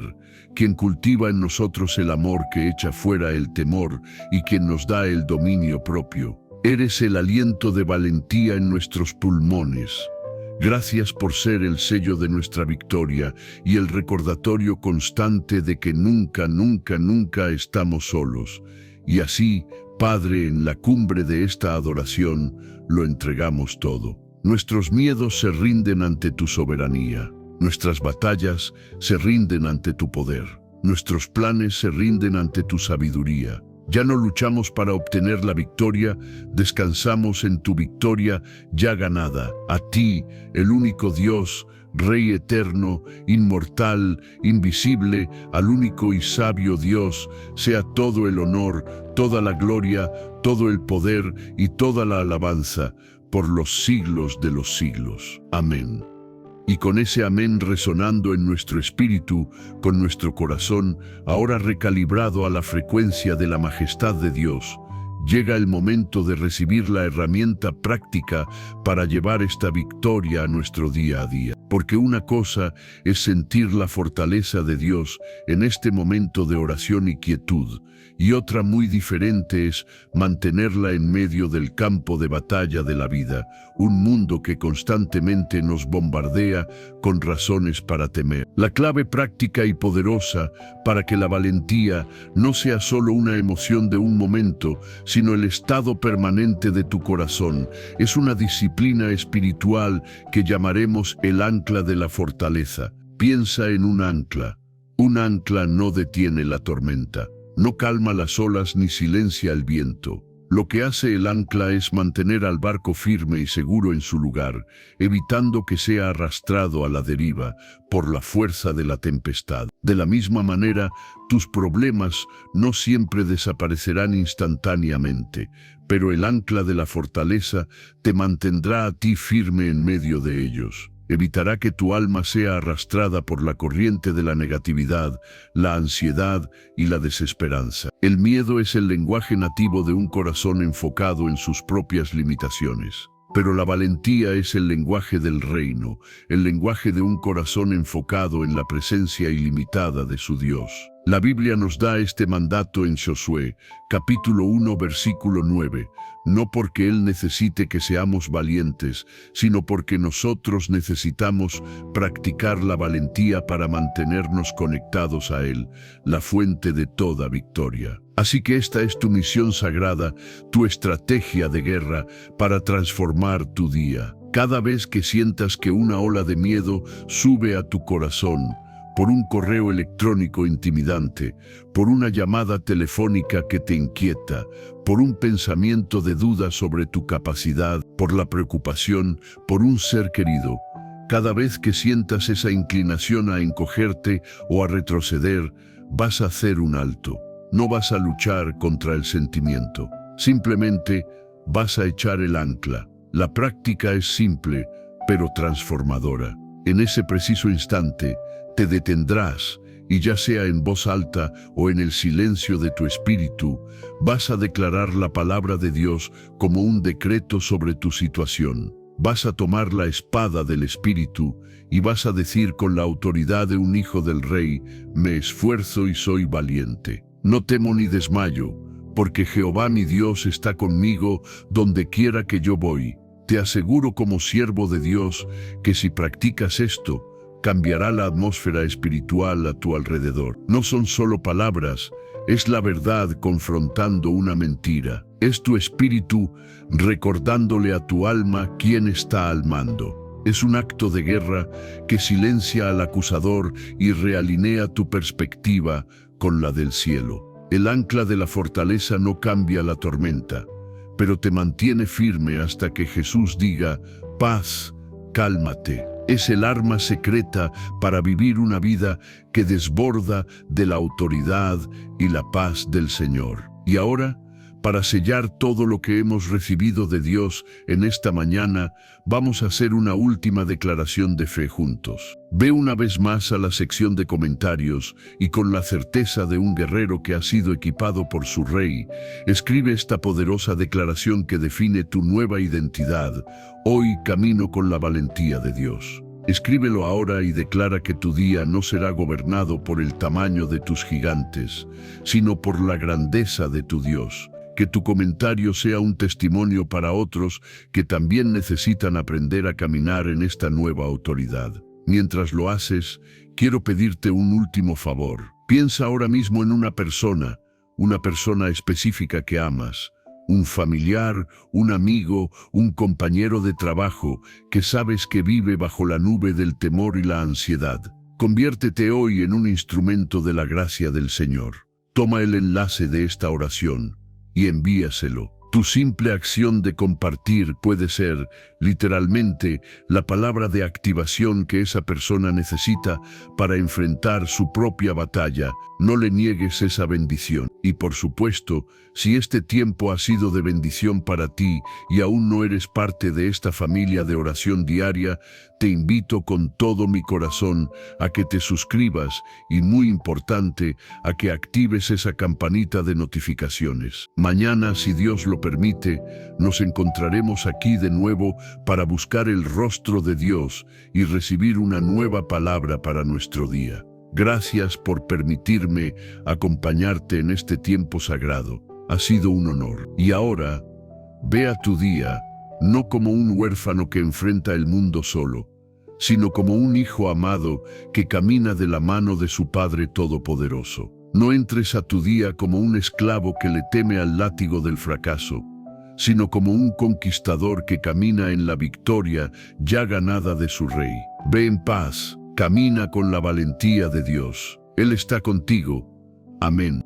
quien cultiva en nosotros el amor que echa fuera el temor y quien nos da el dominio propio. Eres el aliento de valentía en nuestros pulmones. Gracias por ser el sello de nuestra victoria y el recordatorio constante de que nunca, nunca, nunca estamos solos. Y así, Padre, en la cumbre de esta adoración, lo entregamos todo. Nuestros miedos se rinden ante tu soberanía. Nuestras batallas se rinden ante tu poder. Nuestros planes se rinden ante tu sabiduría. Ya no luchamos para obtener la victoria, descansamos en tu victoria ya ganada. A ti, el único Dios, Rey eterno, inmortal, invisible, al único y sabio Dios, sea todo el honor, toda la gloria, todo el poder y toda la alabanza, por los siglos de los siglos. Amén. Y con ese amén resonando en nuestro espíritu, con nuestro corazón, ahora recalibrado a la frecuencia de la majestad de Dios, llega el momento de recibir la herramienta práctica para llevar esta victoria a nuestro día a día. Porque una cosa es sentir la fortaleza de Dios en este momento de oración y quietud, y otra muy diferente es mantenerla en medio del campo de batalla de la vida, un mundo que constantemente nos bombardea con razones para temer. La clave práctica y poderosa para que la valentía no sea solo una emoción de un momento, sino el estado permanente de tu corazón, es una disciplina espiritual que llamaremos el ancla de la fortaleza. Piensa en un ancla. Un ancla no detiene la tormenta. No calma las olas ni silencia el viento. Lo que hace el ancla es mantener al barco firme y seguro en su lugar, evitando que sea arrastrado a la deriva por la fuerza de la tempestad. De la misma manera, tus problemas no siempre desaparecerán instantáneamente, pero el ancla de la fortaleza te mantendrá a ti firme en medio de ellos. Evitará que tu alma sea arrastrada por la corriente de la negatividad, la ansiedad y la desesperanza. El miedo es el lenguaje nativo de un corazón enfocado en sus propias limitaciones. Pero la valentía es el lenguaje del reino, el lenguaje de un corazón enfocado en la presencia ilimitada de su Dios. La Biblia nos da este mandato en Josué, capítulo 1, versículo 9. No porque Él necesite que seamos valientes, sino porque nosotros necesitamos practicar la valentía para mantenernos conectados a Él, la fuente de toda victoria. Así que esta es tu misión sagrada, tu estrategia de guerra para transformar tu día. Cada vez que sientas que una ola de miedo sube a tu corazón, por un correo electrónico intimidante, por una llamada telefónica que te inquieta, por un pensamiento de duda sobre tu capacidad, por la preocupación, por un ser querido. Cada vez que sientas esa inclinación a encogerte o a retroceder, vas a hacer un alto. No vas a luchar contra el sentimiento. Simplemente vas a echar el ancla. La práctica es simple, pero transformadora. En ese preciso instante, te detendrás y ya sea en voz alta o en el silencio de tu espíritu, vas a declarar la palabra de Dios como un decreto sobre tu situación. Vas a tomar la espada del Espíritu y vas a decir con la autoridad de un hijo del Rey, me esfuerzo y soy valiente. No temo ni desmayo, porque Jehová mi Dios está conmigo donde quiera que yo voy. Te aseguro como siervo de Dios que si practicas esto, cambiará la atmósfera espiritual a tu alrededor. No son solo palabras, es la verdad confrontando una mentira. Es tu espíritu recordándole a tu alma quién está al mando. Es un acto de guerra que silencia al acusador y realinea tu perspectiva con la del cielo. El ancla de la fortaleza no cambia la tormenta, pero te mantiene firme hasta que Jesús diga, paz, cálmate. Es el arma secreta para vivir una vida que desborda de la autoridad y la paz del Señor. Y ahora, para sellar todo lo que hemos recibido de Dios en esta mañana, vamos a hacer una última declaración de fe juntos. Ve una vez más a la sección de comentarios y con la certeza de un guerrero que ha sido equipado por su Rey, escribe esta poderosa declaración que define tu nueva identidad. Hoy camino con la valentía de Dios. Escríbelo ahora y declara que tu día no será gobernado por el tamaño de tus gigantes, sino por la grandeza de tu Dios. Que tu comentario sea un testimonio para otros que también necesitan aprender a caminar en esta nueva autoridad. Mientras lo haces, quiero pedirte un último favor. Piensa ahora mismo en una persona específica que amas, un familiar, un amigo, un compañero de trabajo que sabes que vive bajo la nube del temor y la ansiedad. Conviértete hoy en un instrumento de la gracia del Señor. Toma el enlace de esta oración y envíaselo. Tu simple acción de compartir puede ser, literalmente, la palabra de activación que esa persona necesita para enfrentar su propia batalla. No le niegues esa bendición. Y por supuesto, si este tiempo ha sido de bendición para ti y aún no eres parte de esta familia de oración diaria, te invito con todo mi corazón a que te suscribas y, muy importante, a que actives esa campanita de notificaciones. Mañana, si Dios lo permite, nos encontraremos aquí de nuevo para buscar el rostro de Dios y recibir una nueva palabra para nuestro día. Gracias por permitirme acompañarte en este tiempo sagrado. Ha sido un honor. Y ahora, ve a tu día, no como un huérfano que enfrenta el mundo solo, sino como un hijo amado que camina de la mano de su Padre Todopoderoso. No entres a tu día como un esclavo que le teme al látigo del fracaso, sino como un conquistador que camina en la victoria ya ganada de su Rey. Ve en paz, camina con la valentía de Dios. Él está contigo. Amén.